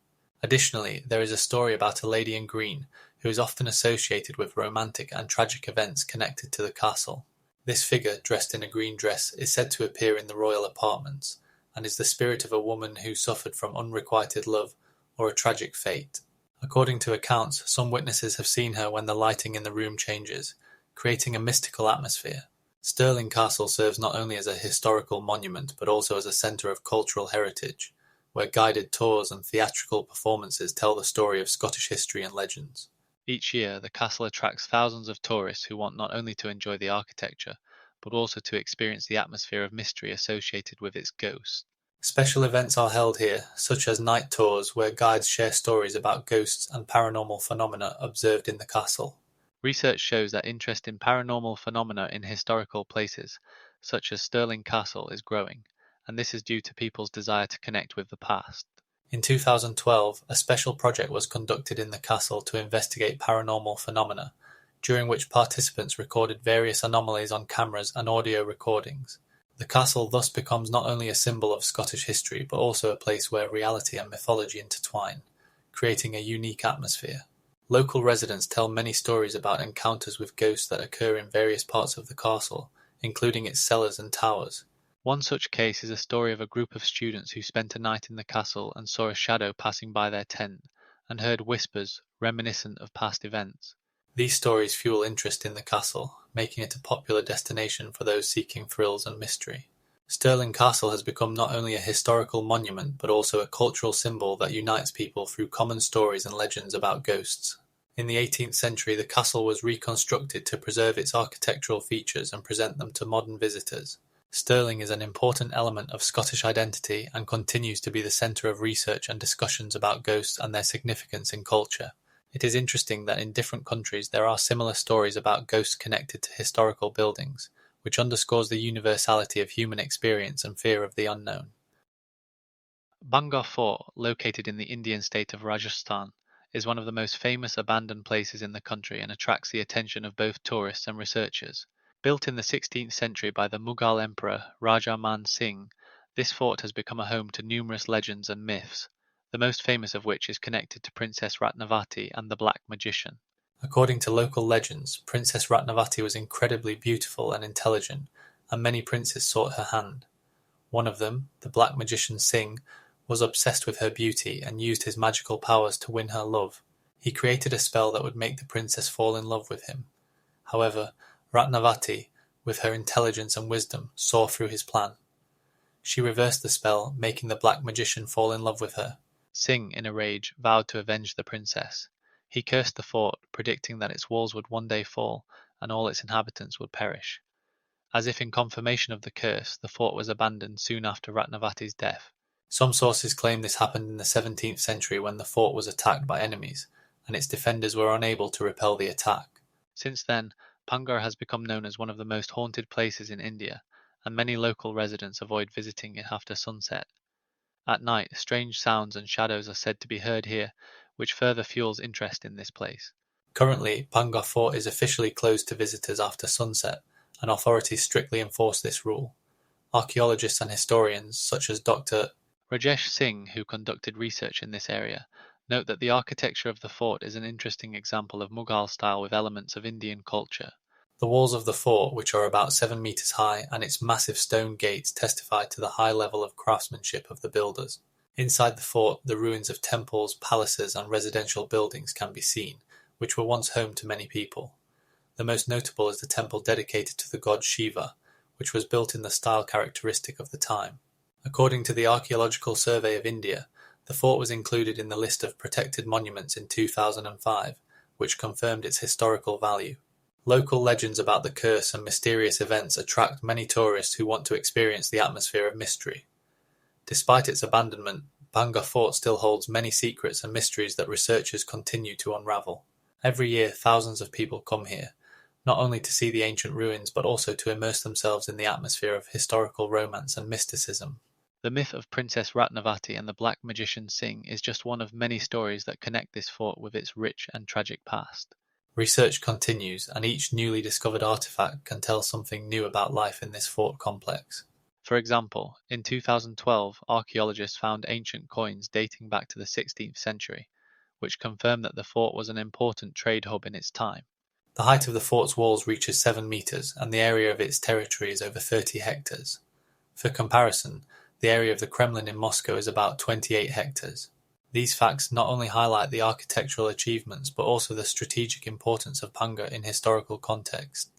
Additionally, there is a story about a lady in green, who is often associated with romantic and tragic events connected to the castle. This figure, dressed in a green dress, is said to appear in the royal apartments, and is the spirit of a woman who suffered from unrequited love or a tragic fate. According to accounts, some witnesses have seen her when the lighting in the room changes, creating a mystical atmosphere. Stirling Castle serves not only as a historical monument but also as a centre of cultural heritage, where guided tours and theatrical performances tell the story of Scottish history and legends. Each year, the castle attracts thousands of tourists who want not only to enjoy the architecture, but also to experience the atmosphere of mystery associated with its ghosts. Special events are held here, such as night tours where guides share stories about ghosts and paranormal phenomena observed in the castle. Research shows that interest in paranormal phenomena in historical places, such as Stirling Castle, is growing, and this is due to people's desire to connect with the past. In 2012, a special project was conducted in the castle to investigate paranormal phenomena, during which participants recorded various anomalies on cameras and audio recordings. The castle thus becomes not only a symbol of Scottish history but also a place where reality and mythology intertwine, creating a unique atmosphere. Local residents tell many stories about encounters with ghosts that occur in various parts of the castle, including its cellars and towers. One such case is a story of a group of students who spent a night in the castle and saw a shadow passing by their tent, and heard whispers reminiscent of past events. These stories fuel interest in the castle, making it a popular destination for those seeking thrills and mystery. Stirling Castle has become not only a historical monument but also a cultural symbol that unites people through common stories and legends about ghosts. In the 18th century, the castle was reconstructed to preserve its architectural features and present them to modern visitors. Stirling is an important element of Scottish identity and continues to be the centre of research and discussions about ghosts and their significance in culture. It is interesting that in different countries there are similar stories about ghosts connected to historical buildings, which underscores the universality of human experience and fear of the unknown. Bangor Fort, located in the Indian state of Rajasthan, is one of the most famous abandoned places in the country and attracts the attention of both tourists and researchers. Built in the 16th century by the Mughal Emperor Raja Man Singh, this fort has become a home to numerous legends and myths, the most famous of which is connected to Princess Ratnavati and the Black Magician. According to local legends, Princess Ratnavati was incredibly beautiful and intelligent, and many princes sought her hand. One of them, the Black Magician Singh, was obsessed with her beauty and used his magical powers to win her love. He created a spell that would make the princess fall in love with him. However, Ratnavati, with her intelligence and wisdom, saw through his plan. She reversed the spell, making the Black Magician fall in love with her. Singh, in a rage, vowed to avenge the princess. He cursed the fort, predicting that its walls would one day fall and all its inhabitants would perish. As if in confirmation of the curse, the fort was abandoned soon after Ratnavati's death. Some sources claim this happened in the 17th century when the fort was attacked by enemies, and its defenders were unable to repel the attack. Since then, Pangar has become known as one of the most haunted places in India, and many local residents avoid visiting it after sunset. At night, strange sounds and shadows are said to be heard here, which further fuels interest in this place. Currently, Pangar Fort is officially closed to visitors after sunset, and authorities strictly enforce this rule. Archaeologists and historians, such as Dr. Rajesh Singh, who conducted research in this area, note that the architecture of the fort is an interesting example of Mughal style with elements of Indian culture. The walls of the fort, which are about 7 meters high, and its massive stone gates testify to the high level of craftsmanship of the builders. Inside the fort, the ruins of temples, palaces, and residential buildings can be seen, which were once home to many people. The most notable is the temple dedicated to the god Shiva, which was built in the style characteristic of the time. According to the Archaeological Survey of India, the fort was included in the list of protected monuments in 2005, which confirmed its historical value. Local legends about the curse and mysterious events attract many tourists who want to experience the atmosphere of mystery. Despite its abandonment, Bangor Fort still holds many secrets and mysteries that researchers continue to unravel. Every year, thousands of people come here, not only to see the ancient ruins but also to immerse themselves in the atmosphere of historical romance and mysticism. The myth of Princess Ratnavati and the Black Magician Singh is just one of many stories that connect this fort with its rich and tragic past. Research continues, and each newly discovered artifact can tell something new about life in this fort complex. For example, in 2012, archaeologists found ancient coins dating back to the 16th century, which confirmed that the fort was an important trade hub in its time. The height of the fort's walls reaches 7 meters, and the area of its territory is over 30 hectares. For comparison, the area of the Kremlin in Moscow is about 28 hectares. These facts not only highlight the architectural achievements but also the strategic importance of Pangar in historical context.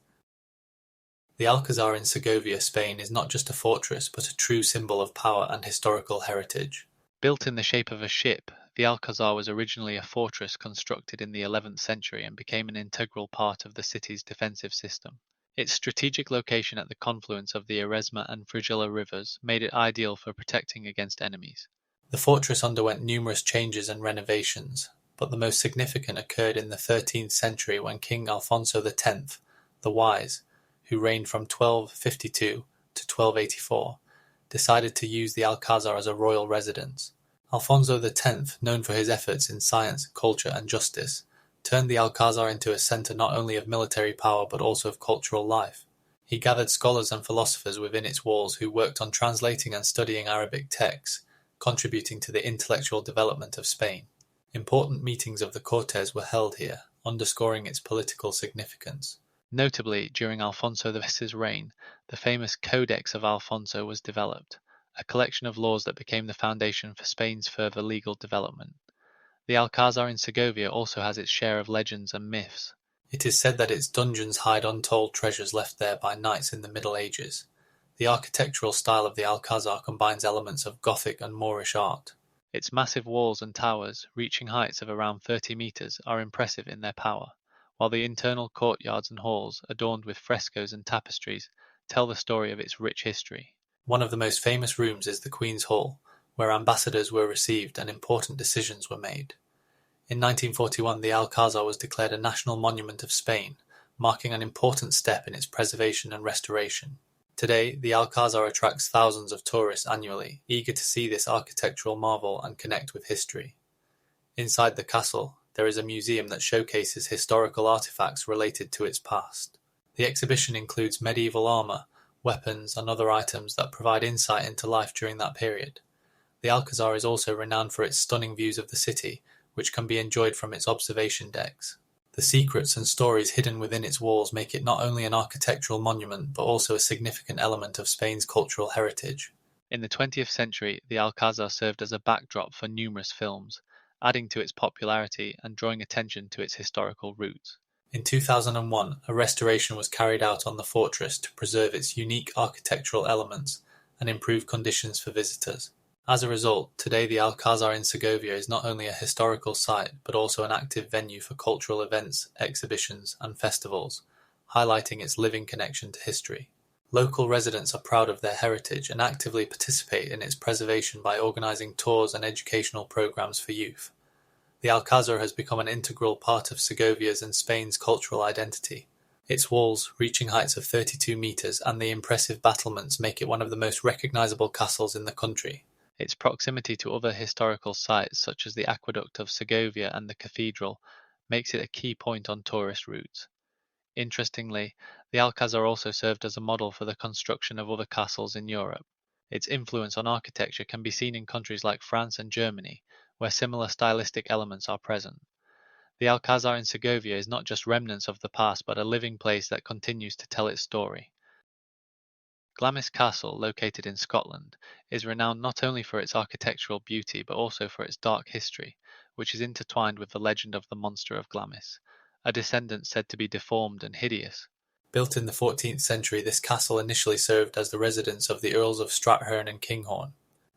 The Alcazar in Segovia, Spain is not just a fortress but a true symbol of power and historical heritage. Built in the shape of a ship, the Alcazar was originally a fortress constructed in the 11th century and became an integral part of the city's defensive system. Its strategic location at the confluence of the Eresma and Frigilla rivers made it ideal for protecting against enemies. The fortress underwent numerous changes and renovations, but the most significant occurred in the 13th century when King Alfonso X, the Wise, who reigned from 1252 to 1284, decided to use the Alcazar as a royal residence. Alfonso X, known for his efforts in science, culture, and justice, turned the Alcazar into a center not only of military power but also of cultural life. He gathered scholars and philosophers within its walls who worked on translating and studying Arabic texts, contributing to the intellectual development of Spain. Important meetings of the Cortes were held here, underscoring its political significance. Notably, during Alfonso X's reign, the famous Codex of Alfonso was developed, a collection of laws that became the foundation for Spain's further legal development. The Alcazar in Segovia also has its share of legends and myths. It is said that its dungeons hide untold treasures left there by knights in the Middle Ages. The architectural style of the Alcazar combines elements of Gothic and Moorish art. Its massive walls and towers, reaching heights of around 30 meters, are impressive in their power, while the internal courtyards and halls, adorned with frescoes and tapestries, tell the story of its rich history. One of the most famous rooms is the Queen's Hall, where ambassadors were received and important decisions were made. In 1941, the Alcazar was declared a national monument of Spain, marking an important step in its preservation and restoration. Today, the Alcazar attracts thousands of tourists annually, eager to see this architectural marvel and connect with history. Inside the castle, there is a museum that showcases historical artifacts related to its past. The exhibition includes medieval armor, weapons, and other items that provide insight into life during that period. The Alcazar is also renowned for its stunning views of the city, which can be enjoyed from its observation decks. The secrets and stories hidden within its walls make it not only an architectural monument but also a significant element of Spain's cultural heritage. In the 20th century, the Alcazar served as a backdrop for numerous films, adding to its popularity and drawing attention to its historical roots. In 2001, a restoration was carried out on the fortress to preserve its unique architectural elements and improve conditions for visitors. As a result, today the Alcazar in Segovia is not only a historical site but also an active venue for cultural events, exhibitions, and festivals, highlighting its living connection to history. Local residents are proud of their heritage and actively participate in its preservation by organizing tours and educational programs for youth. The Alcazar has become an integral part of Segovia's and Spain's cultural identity. Its walls, reaching heights of 32 metres, and the impressive battlements make it one of the most recognisable castles in the country. Its proximity to other historical sites such as the Aqueduct of Segovia and the cathedral makes it a key point on tourist routes. Interestingly, the Alcázar also served as a model for the construction of other castles in Europe. Its influence on architecture can be seen in countries like France and Germany, where similar stylistic elements are present. The Alcázar in Segovia is not just remnants of the past but a living place that continues to tell its story. Glamis Castle, located in Scotland, is renowned not only for its architectural beauty but also for its dark history, which is intertwined with the legend of the monster of Glamis, a descendant said to be deformed and hideous. Built in the 14th century, this castle initially served as the residence of the Earls of Strathearn and Kinghorn.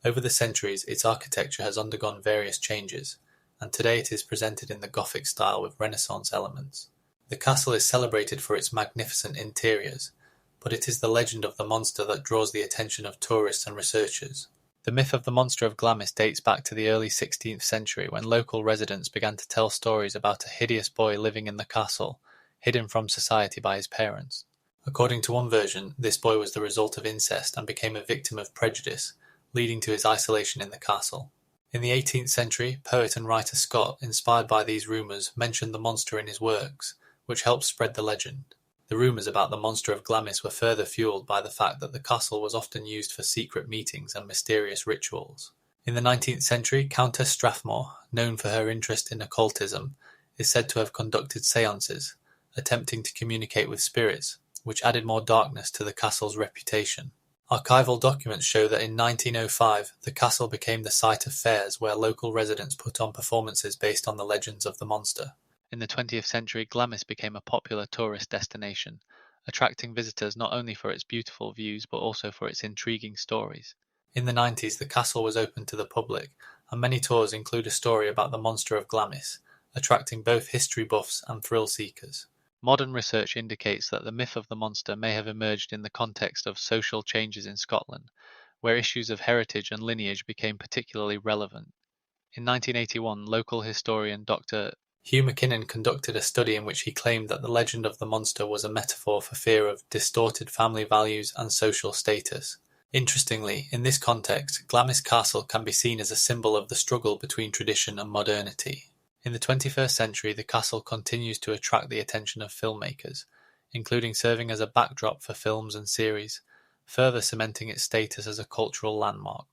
Over the centuries, its architecture has undergone various changes, and today it is presented in the Gothic style with Renaissance elements. The castle is celebrated for its magnificent interiors, but it is the legend of the monster that draws the attention of tourists and researchers. The myth of the monster of Glamis dates back to the early 16th century when local residents began to tell stories about a hideous boy living in the castle, hidden from society by his parents. According to one version, this boy was the result of incest and became a victim of prejudice, leading to his isolation in the castle. In the 18th century, poet and writer Scott, inspired by these rumours, mentioned the monster in his works, which helped spread the legend. The rumours about the monster of Glamis were further fueled by the fact that the castle was often used for secret meetings and mysterious rituals. In the 19th century, Countess Strathmore, known for her interest in occultism, is said to have conducted séances, attempting to communicate with spirits, which added more darkness to the castle's reputation. Archival documents show that in 1905, the castle became the site of fairs where local residents put on performances based on the legends of the monster. In the 20th century, Glamis became a popular tourist destination, attracting visitors not only for its beautiful views but also for its intriguing stories. In the 90s, the castle was open to the public, and many tours include a story about the monster of Glamis, attracting both history buffs and thrill seekers. Modern research indicates that the myth of the monster may have emerged in the context of social changes in Scotland, where issues of heritage and lineage became particularly relevant. In 1981, local historian Dr. Hugh McKinnon conducted a study in which he claimed that the legend of the monster was a metaphor for fear of distorted family values and social status. Interestingly, in this context, Glamis Castle can be seen as a symbol of the struggle between tradition and modernity. In the 21st century, the castle continues to attract the attention of filmmakers, including serving as a backdrop for films and series, further cementing its status as a cultural landmark.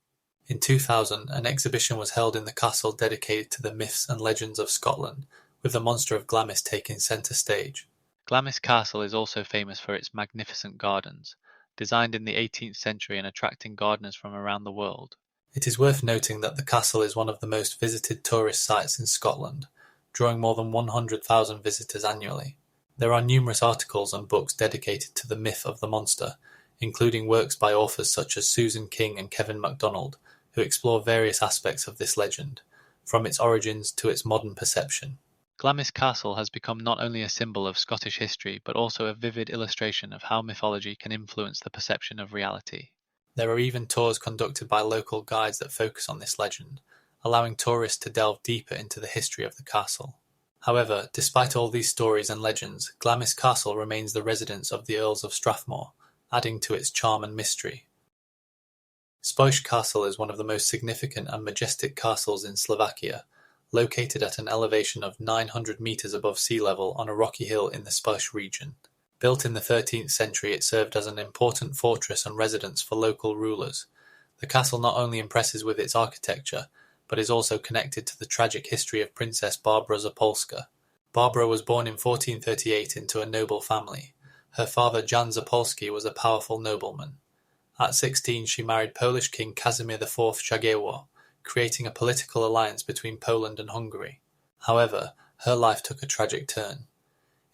In 2000, an exhibition was held in the castle dedicated to the myths and legends of Scotland, with the monster of Glamis taking centre stage. Glamis Castle is also famous for its magnificent gardens, designed in the 18th century and attracting gardeners from around the world. It is worth noting that the castle is one of the most visited tourist sites in Scotland, drawing more than 100,000 visitors annually. There are numerous articles and books dedicated to the myth of the monster, including works by authors such as Susan King and Kevin MacDonald, who explore various aspects of this legend, from its origins to its modern perception. Glamis Castle has become not only a symbol of Scottish history but also a vivid illustration of how mythology can influence the perception of reality. There are even tours conducted by local guides that focus on this legend, allowing tourists to delve deeper into the history of the castle. However, despite all these stories and legends, Glamis Castle remains the residence of the Earls of Strathmore, adding to its charm and mystery. Spiš Castle is one of the most significant and majestic castles in Slovakia, located at an elevation of 900 meters above sea level on a rocky hill in the Spiš region. Built in the 13th century, it served as an important fortress and residence for local rulers. The castle not only impresses with its architecture, but is also connected to the tragic history of Princess Barbara Zapolska. Barbara was born in 1438 into a noble family. Her father Jan Zapolski was a powerful nobleman. At 16, she married Polish King Casimir IV Jagiełło, creating a political alliance between Poland and Hungary. However, her life took a tragic turn.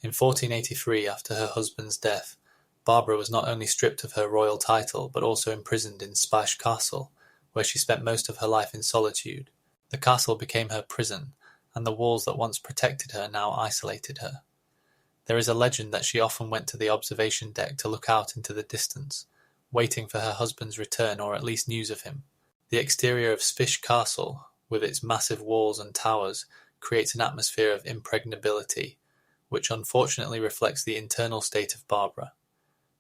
In 1483, after her husband's death, Barbara was not only stripped of her royal title but also imprisoned in Spiš Castle, where she spent most of her life in solitude. The castle became her prison, and the walls that once protected her now isolated her. There is a legend that she often went to the observation deck to look out into the distance, waiting for her husband's return or at least news of him. The exterior of Spiš Castle, with its massive walls and towers, creates an atmosphere of impregnability, which unfortunately reflects the internal state of Barbara.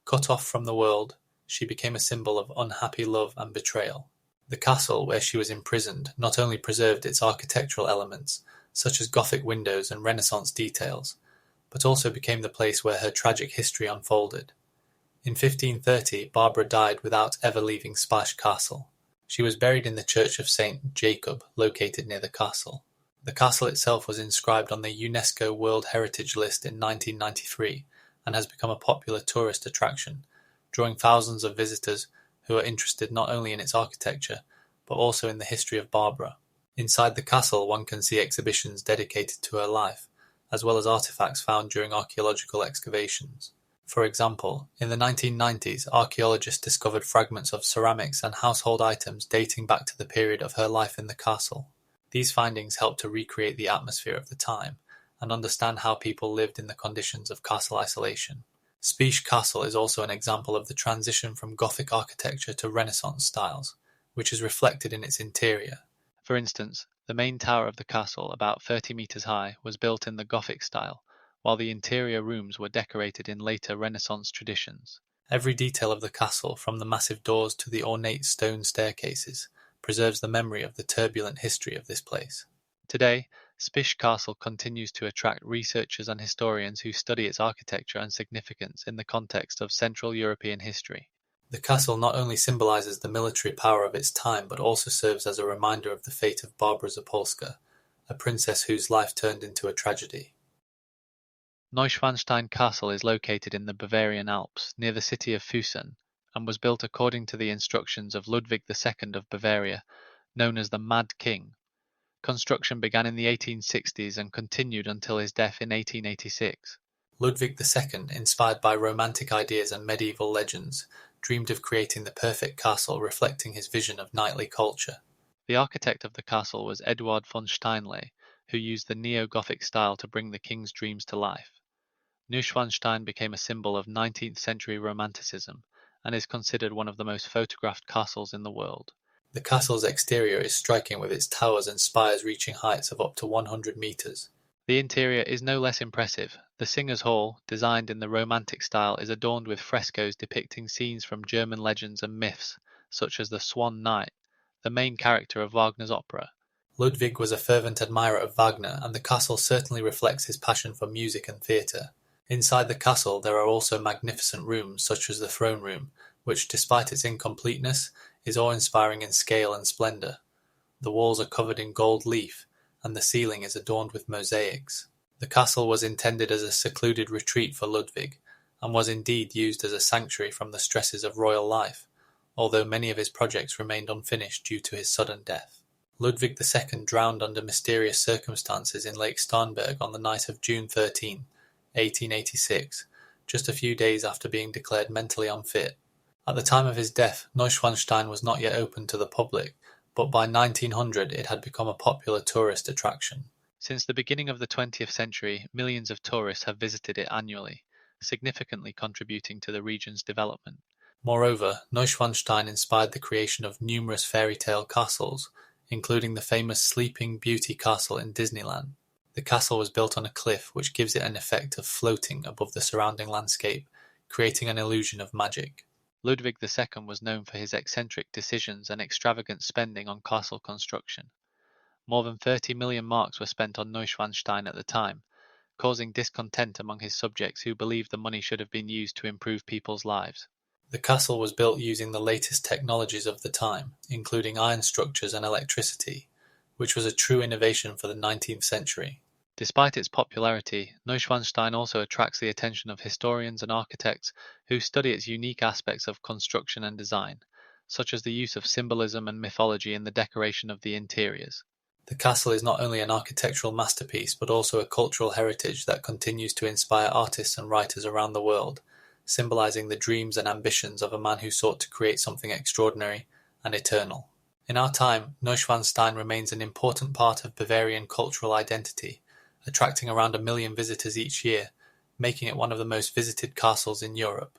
Cut off from the world, she became a symbol of unhappy love and betrayal. The castle where she was imprisoned not only preserved its architectural elements, such as Gothic windows and Renaissance details, but also became the place where her tragic history unfolded. In 1530, Barbara died without ever leaving Splash Castle. She was buried in the Church of St. Jacob, located near the castle. The castle itself was inscribed on the UNESCO World Heritage List in 1993 and has become a popular tourist attraction, drawing thousands of visitors who are interested not only in its architecture, but also in the history of Barbara. Inside the castle one can see exhibitions dedicated to her life, as well as artifacts found during archaeological excavations. For example, in the 1990s, archaeologists discovered fragments of ceramics and household items dating back to the period of her life in the castle. These findings helped to recreate the atmosphere of the time and understand how people lived in the conditions of castle isolation. Speish Castle is also an example of the transition from Gothic architecture to Renaissance styles, which is reflected in its interior. For instance, the main tower of the castle, about 30 meters high, was built in the Gothic style, while the interior rooms were decorated in later Renaissance traditions. Every detail of the castle, from the massive doors to the ornate stone staircases, preserves the memory of the turbulent history of this place. Today, Speish Castle continues to attract researchers and historians who study its architecture and significance in the context of Central European history. The castle not only symbolizes the military power of its time, but also serves as a reminder of the fate of Barbara Zapolska, a princess whose life turned into a tragedy. Neuschwanstein Castle is located in the Bavarian Alps, near the city of Füssen, and was built according to the instructions of Ludwig II of Bavaria, known as the Mad King. Construction began in the 1860s and continued until his death in 1886. Ludwig II, inspired by romantic ideas and medieval legends, dreamed of creating the perfect castle reflecting his vision of knightly culture. The architect of the castle was Eduard von Steinle, who used the neo-Gothic style to bring the king's dreams to life. Neuschwanstein became a symbol of 19th century Romanticism and is considered one of the most photographed castles in the world. The castle's exterior is striking with its towers and spires reaching heights of up to 100 meters. The interior is no less impressive. The Singers' Hall, designed in the Romantic style, is adorned with frescoes depicting scenes from German legends and myths, such as the Swan Knight, the main character of Wagner's opera. Ludwig was a fervent admirer of Wagner, and the castle certainly reflects his passion for music and theatre. Inside the castle there are also magnificent rooms, such as the throne room, which, despite its incompleteness, is awe-inspiring in scale and splendour. The walls are covered in gold leaf, and the ceiling is adorned with mosaics. The castle was intended as a secluded retreat for Ludwig, and was indeed used as a sanctuary from the stresses of royal life, although many of his projects remained unfinished due to his sudden death. Ludwig II drowned under mysterious circumstances in Lake Starnberg on the night of June 13, 1886, just a few days after being declared mentally unfit. At the time of his death, Neuschwanstein was not yet open to the public, but by 1900 it had become a popular tourist attraction. Since the beginning of the 20th century, millions of tourists have visited it annually, significantly contributing to the region's development. Moreover, Neuschwanstein inspired the creation of numerous fairy tale castles, including the famous Sleeping Beauty Castle in Disneyland. The castle was built on a cliff, which gives it an effect of floating above the surrounding landscape, creating an illusion of magic. Ludwig II was known for his eccentric decisions and extravagant spending on castle construction. More than 30 million marks were spent on Neuschwanstein at the time, causing discontent among his subjects who believed the money should have been used to improve people's lives. The castle was built using the latest technologies of the time, including iron structures and electricity, which was a true innovation for the 19th century. Despite its popularity, Neuschwanstein also attracts the attention of historians and architects who study its unique aspects of construction and design, such as the use of symbolism and mythology in the decoration of the interiors. The castle is not only an architectural masterpiece, but also a cultural heritage that continues to inspire artists and writers around the world, symbolizing the dreams and ambitions of a man who sought to create something extraordinary and eternal. In our time, Neuschwanstein remains an important part of Bavarian cultural identity, attracting around 1 million visitors each year, making it one of the most visited castles in Europe.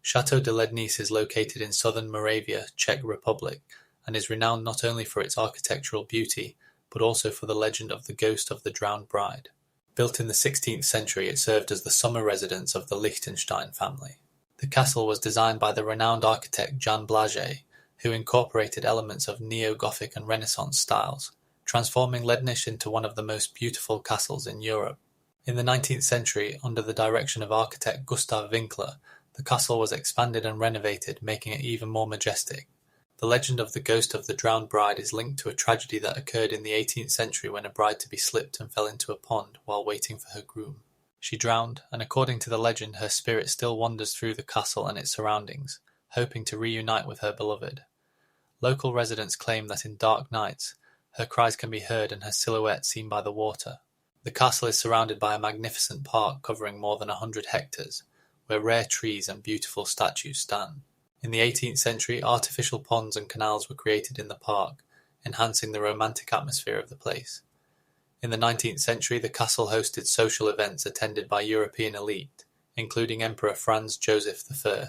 Château de Lednice is located in southern Moravia, Czech Republic, and is renowned not only for its architectural beauty, but also for the legend of the ghost of the drowned bride. Built in the 16th century, it served as the summer residence of the Liechtenstein family. The castle was designed by the renowned architect Jan Blage, who incorporated elements of neo-Gothic and Renaissance styles, transforming Lednice into one of the most beautiful castles in Europe. In the 19th century, under the direction of architect Gustav Winkler, the castle was expanded and renovated, making it even more majestic. The legend of the ghost of the drowned bride is linked to a tragedy that occurred in the 18th century when a bride-to-be slipped and fell into a pond while waiting for her groom. She drowned, and according to the legend, her spirit still wanders through the castle and its surroundings, hoping to reunite with her beloved. Local residents claim that in dark nights, her cries can be heard and her silhouette seen by the water. The castle is surrounded by a magnificent park covering more than 100 hectares, where rare trees and beautiful statues stand. In the 18th century, artificial ponds and canals were created in the park, enhancing the romantic atmosphere of the place. In the 19th century, the castle hosted social events attended by European elite, including Emperor Franz Joseph I.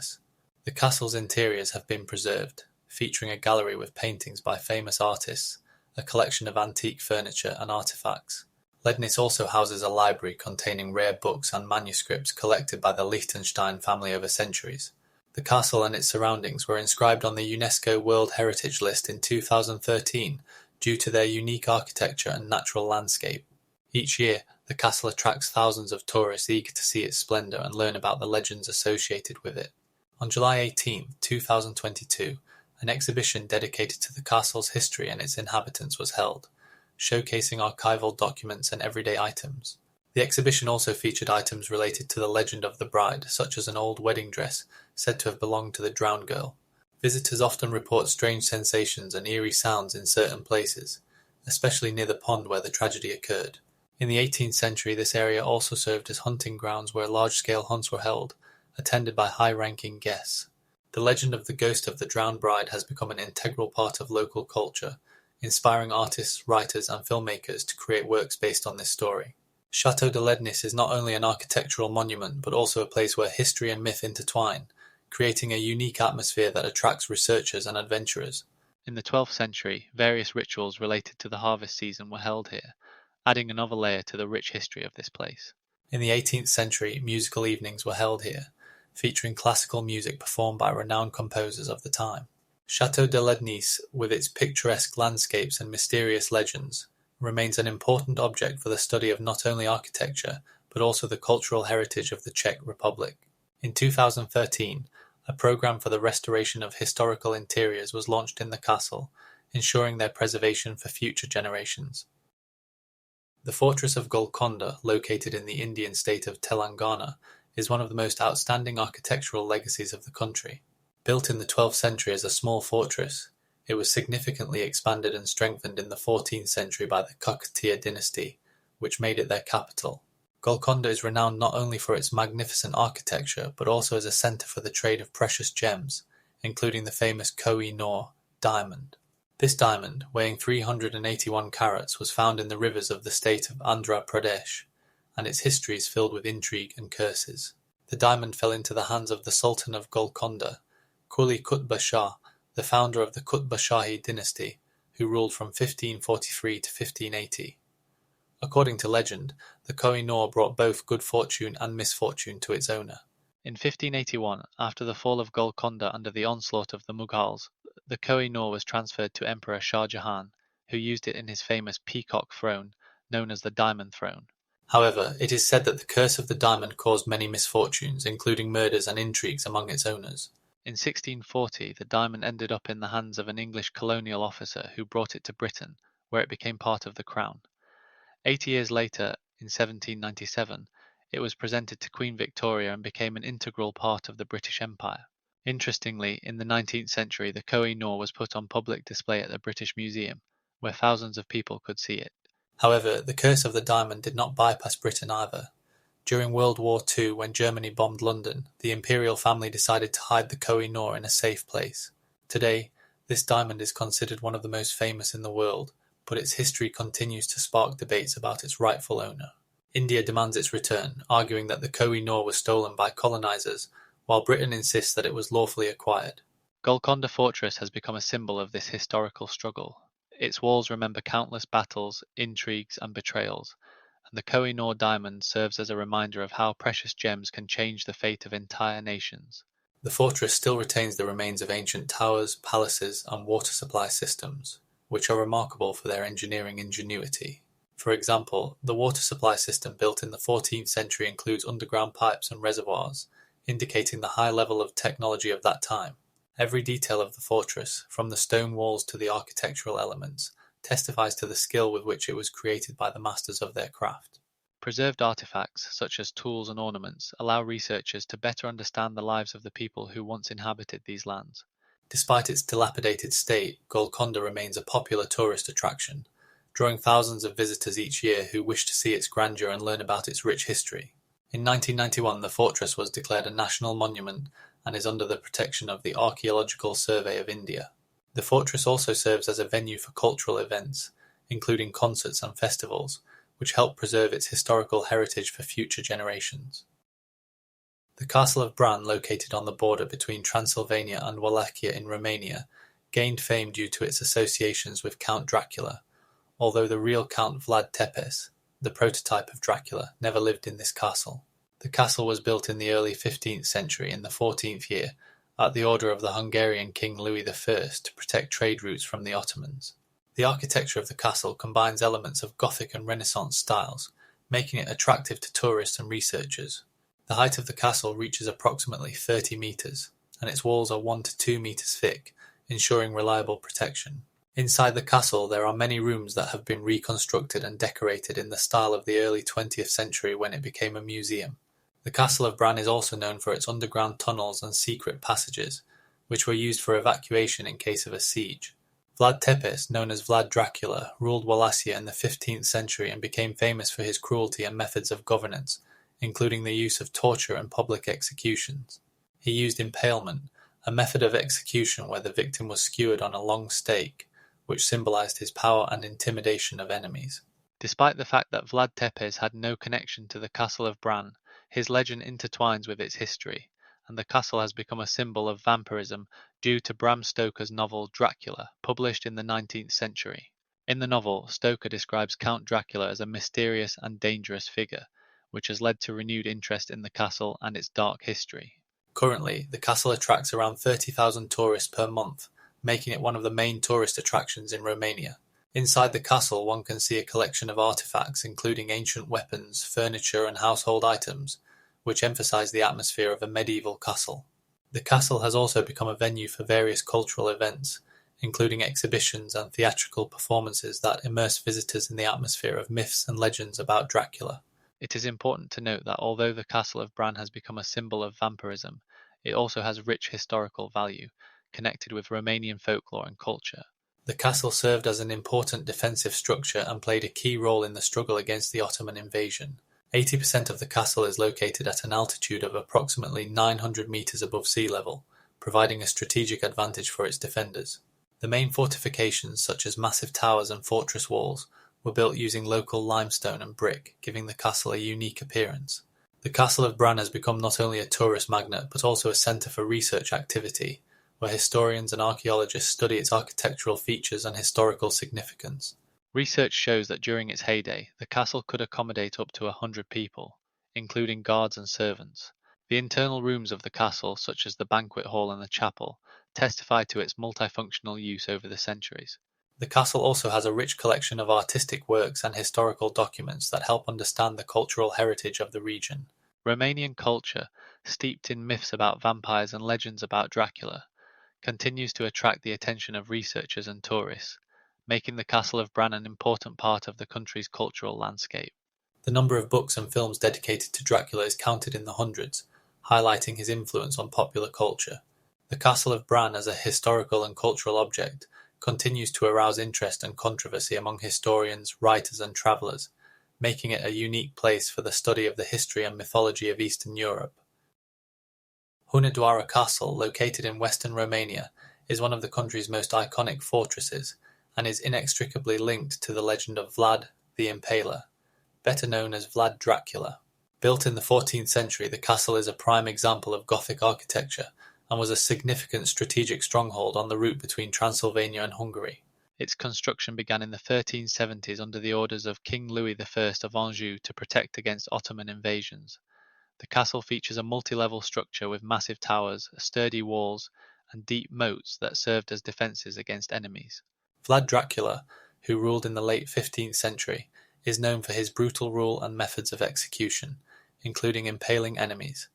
The castle's interiors have been preserved, featuring a gallery with paintings by famous artists, a collection of antique furniture and artifacts. Lednice also houses a library containing rare books and manuscripts collected by the Liechtenstein family over centuries. The castle and its surroundings were inscribed on the UNESCO World Heritage List in 2013 due to their unique architecture and natural landscape. Each year, the castle attracts thousands of tourists eager to see its splendor and learn about the legends associated with it. On July 18, 2022, an exhibition dedicated to the castle's history and its inhabitants was held, showcasing archival documents and everyday items. The exhibition also featured items related to the legend of the bride, such as an old wedding dress said to have belonged to the drowned girl. Visitors often report strange sensations and eerie sounds in certain places, especially near the pond where the tragedy occurred. In the 18th century, this area also served as hunting grounds where large-scale hunts were held, attended by high-ranking guests. The legend of the ghost of the drowned bride has become an integral part of local culture, inspiring artists, writers, and filmmakers to create works based on this story. Château de Lednice is not only an architectural monument, but also a place where history and myth intertwine, creating a unique atmosphere that attracts researchers and adventurers. In the 12th century, various rituals related to the harvest season were held here, adding another layer to the rich history of this place. In the 18th century, musical evenings were held here, featuring classical music performed by renowned composers of the time. Château de Lednice, with its picturesque landscapes and mysterious legends, remains an important object for the study of not only architecture, but also the cultural heritage of the Czech Republic. In 2013, a program for the restoration of historical interiors was launched in the castle, ensuring their preservation for future generations. The fortress of Golconda, located in the Indian state of Telangana, is one of the most outstanding architectural legacies of the country. Built in the 12th century as a small fortress, it was significantly expanded and strengthened in the 14th century by the Kakatiya dynasty, which made it their capital. Golconda is renowned not only for its magnificent architecture, but also as a centre for the trade of precious gems, including the famous Koh-i-Noor diamond. This diamond, weighing 381 carats, was found in the rivers of the state of Andhra Pradesh, and its history is filled with intrigue and curses. The diamond fell into the hands of the Sultan of Golconda, Quli Qutb Shah, the founder of the Qutb Shahi dynasty, who ruled from 1543 to 1580. According to legend, the Koh-i-Noor brought both good fortune and misfortune to its owner. In 1581, after the fall of Golconda under the onslaught of the Mughals, the Koh-i-Noor was transferred to Emperor Shah Jahan, who used it in his famous peacock throne, known as the Diamond Throne. However, it is said that the curse of the diamond caused many misfortunes, including murders and intrigues among its owners. In 1640, the diamond ended up in the hands of an English colonial officer who brought it to Britain, where it became part of the crown. 80 years later, in 1797, it was presented to Queen Victoria and became an integral part of the British Empire. Interestingly, in the 19th century, the Koh-i-Noor was put on public display at the British Museum, where thousands of people could see it. However, the curse of the diamond did not bypass Britain either. During World War II, when Germany bombed London, the imperial family decided to hide the Koh-i-Noor in a safe place. Today, this diamond is considered one of the most famous in the world, but its history continues to spark debates about its rightful owner. India demands its return, arguing that the Koh-i-Noor was stolen by colonizers, while Britain insists that it was lawfully acquired. Golconda Fortress has become a symbol of this historical struggle. Its walls remember countless battles, intrigues, and betrayals, and the Koh-i-Noor diamond serves as a reminder of how precious gems can change the fate of entire nations. The fortress still retains the remains of ancient towers, palaces, and water supply systems, which are remarkable for their engineering ingenuity. For example, the water supply system built in the 14th century includes underground pipes and reservoirs, indicating the high level of technology of that time. Every detail of the fortress, from the stone walls to the architectural elements, testifies to the skill with which it was created by the masters of their craft. Preserved artifacts, such as tools and ornaments, allow researchers to better understand the lives of the people who once inhabited these lands. Despite its dilapidated state, Golconda remains a popular tourist attraction, drawing thousands of visitors each year who wish to see its grandeur and learn about its rich history. In 1991, the fortress was declared a national monument and is under the protection of the Archaeological Survey of India. The fortress also serves as a venue for cultural events, including concerts and festivals, which help preserve its historical heritage for future generations. The Castle of Bran, located on the border between Transylvania and Wallachia in Romania, gained fame due to its associations with Count Dracula, although the real Count Vlad Tepes, the prototype of Dracula, never lived in this castle. The castle was built in the early 15th century in the 14th year at the order of the Hungarian King Louis I to protect trade routes from the Ottomans. The architecture of the castle combines elements of Gothic and Renaissance styles, making it attractive to tourists and researchers. The height of the castle reaches approximately 30 meters, and its walls are 1 to 2 meters thick, ensuring reliable protection. Inside the castle there are many rooms that have been reconstructed and decorated in the style of the early 20th century when it became a museum. The Castle of Bran is also known for its underground tunnels and secret passages, which were used for evacuation in case of a siege. Vlad Tepes, known as Vlad Dracula, ruled Wallachia in the 15th century and became famous for his cruelty and methods of governance, including the use of torture and public executions. He used impalement, a method of execution where the victim was skewered on a long stake, which symbolized his power and intimidation of enemies. Despite the fact that Vlad Tepes had no connection to the Castle of Bran, his legend intertwines with its history, and the castle has become a symbol of vampirism due to Bram Stoker's novel Dracula, published in the 19th century. In the novel, Stoker describes Count Dracula as a mysterious and dangerous figure, which has led to renewed interest in the castle and its dark history. Currently, the castle attracts around 30,000 tourists per month, making it one of the main tourist attractions in Romania. Inside the castle one can see a collection of artifacts including ancient weapons, furniture and household items, which emphasize the atmosphere of a medieval castle. The castle has also become a venue for various cultural events, including exhibitions and theatrical performances that immerse visitors in the atmosphere of myths and legends about Dracula. It is important to note that although the Castle of Bran has become a symbol of vampirism, it also has rich historical value, connected with Romanian folklore and culture. The castle served as an important defensive structure and played a key role in the struggle against the Ottoman invasion. 80% of the castle is located at an altitude of approximately 900 meters above sea level, providing a strategic advantage for its defenders. The main fortifications, such as massive towers and fortress walls, were built using local limestone and brick, giving the castle a unique appearance. The Castle of Bran has become not only a tourist magnet but also a centre for research activity, where historians and archaeologists study its architectural features and historical significance. Research shows that during its heyday, the castle could accommodate up to 100 people, including guards and servants. The internal rooms of the castle, such as the banquet hall and the chapel, testify to its multifunctional use over the centuries. The castle also has a rich collection of artistic works and historical documents that help understand the cultural heritage of the region. Romanian culture, steeped in myths about vampires and legends about Dracula, continues to attract the attention of researchers and tourists, making the Castle of Bran an important part of the country's cultural landscape. The number of books and films dedicated to Dracula is counted in the hundreds, highlighting his influence on popular culture. The Castle of Bran as a historical and cultural object continues to arouse interest and controversy among historians, writers and travellers, making it a unique place for the study of the history and mythology of Eastern Europe. Hunedoara Castle, located in western Romania, is one of the country's most iconic fortresses and is inextricably linked to the legend of Vlad the Impaler, better known as Vlad Dracula. Built in the 14th century, the castle is a prime example of Gothic architecture and was a significant strategic stronghold on the route between Transylvania and Hungary. Its construction began in the 1370s under the orders of King Louis I of Anjou to protect against Ottoman invasions. The castle features a multi-level structure with massive towers, sturdy walls, and deep moats that served as defences against enemies. Vlad Dracula, who ruled in the late 15th century, is known for his brutal rule and methods of execution, including impaling enemies.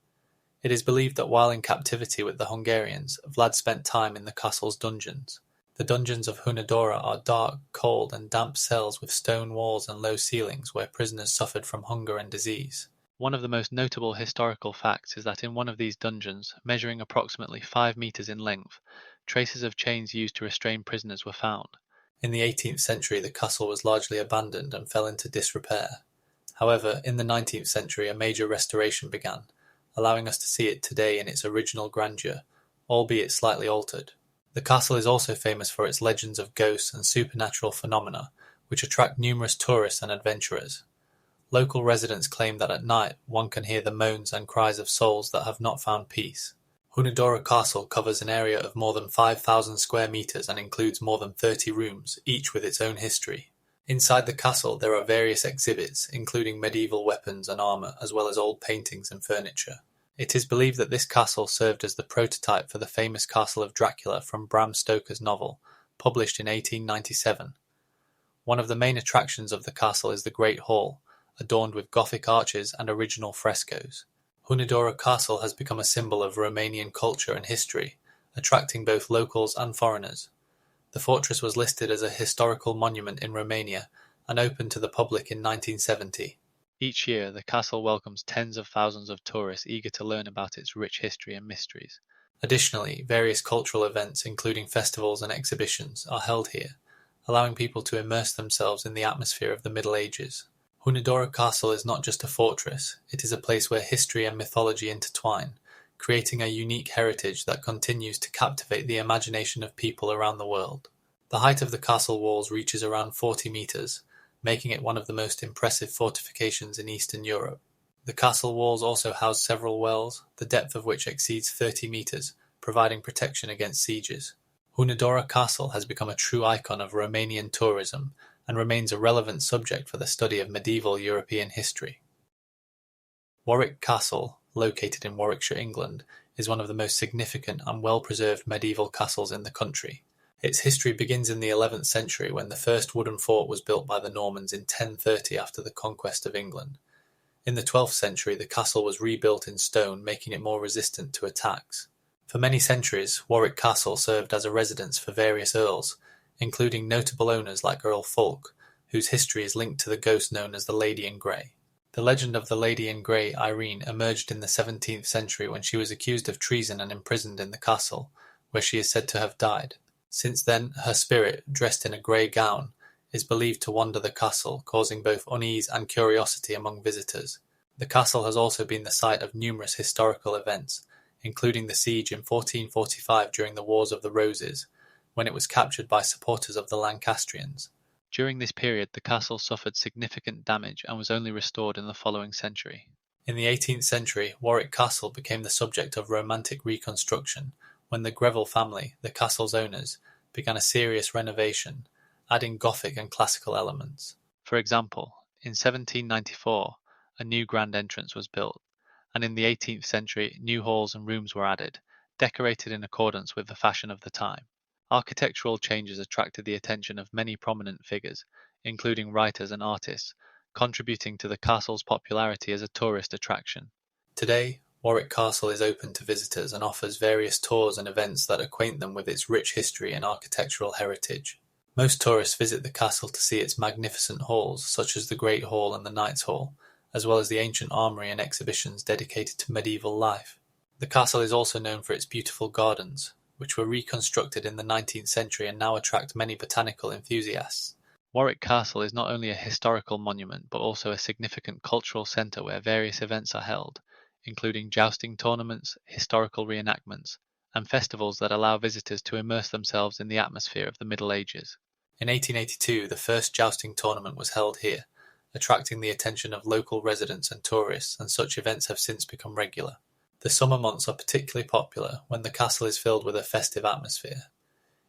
It is believed that while in captivity with the Hungarians, Vlad spent time in the castle's dungeons. The dungeons of Hunadora are dark, cold, and damp cells with stone walls and low ceilings where prisoners suffered from hunger and disease. One of the most notable historical facts is that in one of these dungeons, measuring approximately 5 meters in length, traces of chains used to restrain prisoners were found. In the 18th century the castle was largely abandoned and fell into disrepair. However, in the 19th century a major restoration began, allowing us to see it today in its original grandeur, albeit slightly altered. The castle is also famous for its legends of ghosts and supernatural phenomena, which attract numerous tourists and adventurers. Local residents claim that at night one can hear the moans and cries of souls that have not found peace. Hunadora Castle covers an area of more than 5,000 square meters and includes more than 30 rooms, each with its own history. Inside the castle there are various exhibits, including medieval weapons and armor, as well as old paintings and furniture. It is believed that this castle served as the prototype for the famous Castle of Dracula from Bram Stoker's novel, published in 1897. One of the main attractions of the castle is the Great Hall, adorned with Gothic arches and original frescoes. Hunadora Castle has become a symbol of Romanian culture and history, attracting both locals and foreigners. The fortress was listed as a historical monument in Romania and opened to the public in 1970. Each year, the castle welcomes tens of thousands of tourists eager to learn about its rich history and mysteries. Additionally, various cultural events, including festivals and exhibitions, are held here, allowing people to immerse themselves in the atmosphere of the Middle Ages. Hunadora Castle is not just a fortress, it is a place where history and mythology intertwine, creating a unique heritage that continues to captivate the imagination of people around the world. The height of the castle walls reaches around 40 meters, making it one of the most impressive fortifications in Eastern Europe. The castle walls also house several wells, the depth of which exceeds 30 meters, providing protection against sieges. Hunadora Castle has become a true icon of Romanian tourism and remains a relevant subject for the study of medieval European history. Warwick Castle, located in Warwickshire, England, is one of the most significant and well-preserved medieval castles in the country. Its history begins in the 11th century when the first wooden fort was built by the Normans in 1030 after the conquest of England. In the 12th century the castle was rebuilt in stone, making it more resistant to attacks. For many centuries, Warwick Castle served as a residence for various earls, including notable owners like Earl Fulk, whose history is linked to the ghost known as the Lady in Grey. The legend of the Lady in Grey, Irene, emerged in the 17th century when she was accused of treason and imprisoned in the castle, where she is said to have died. Since then, her spirit, dressed in a grey gown, is believed to wander the castle, causing both unease and curiosity among visitors. The castle has also been the site of numerous historical events, including the siege in 1445 during the Wars of the Roses, when it was captured by supporters of the Lancastrians. During this period, the castle suffered significant damage and was only restored in the following century. In the 18th century, Warwick Castle became the subject of Romantic reconstruction, when the Greville family, the castle's owners, began a serious renovation, adding Gothic and classical elements. For example, in 1794, a new grand entrance was built, and in the 18th century new halls and rooms were added, decorated in accordance with the fashion of the time. Architectural changes attracted the attention of many prominent figures, including writers and artists, contributing to the castle's popularity as a tourist attraction. Today, Warwick Castle is open to visitors and offers various tours and events that acquaint them with its rich history and architectural heritage. Most tourists visit the castle to see its magnificent halls, such as the Great Hall and the Knight's Hall, as well as the ancient armoury and exhibitions dedicated to medieval life. The castle is also known for its beautiful gardens, which were reconstructed in the 19th century and now attract many botanical enthusiasts. Warwick Castle is not only a historical monument but also a significant cultural centre where various events are held, including jousting tournaments, historical reenactments, and festivals that allow visitors to immerse themselves in the atmosphere of the Middle Ages. In 1882, the first jousting tournament was held here, attracting the attention of local residents and tourists, and such events have since become regular. The summer months are particularly popular when the castle is filled with a festive atmosphere.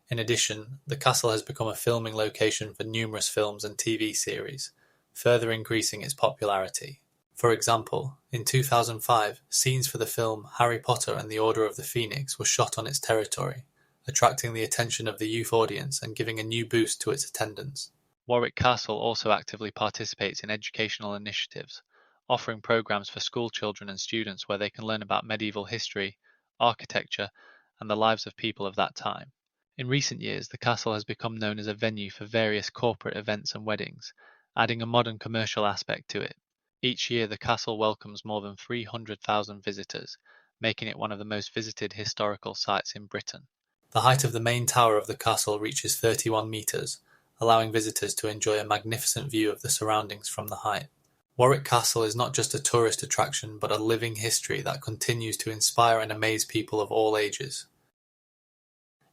In addition, the castle has become a filming location for numerous films and TV series, further increasing its popularity. For example, in 2005, scenes for the film Harry Potter and the Order of the Phoenix were shot on its territory, attracting the attention of the youth audience and giving a new boost to its attendance. Warwick Castle also actively participates in educational initiatives, offering programs for school children and students where they can learn about medieval history, architecture, and the lives of people of that time. In recent years, the castle has become known as a venue for various corporate events and weddings, adding a modern commercial aspect to it. Each year, the castle welcomes more than 300,000 visitors, making it one of the most visited historical sites in Britain. The height of the main tower of the castle reaches 31 metres, allowing visitors to enjoy a magnificent view of the surroundings from the height. Warwick Castle is not just a tourist attraction but a living history that continues to inspire and amaze people of all ages.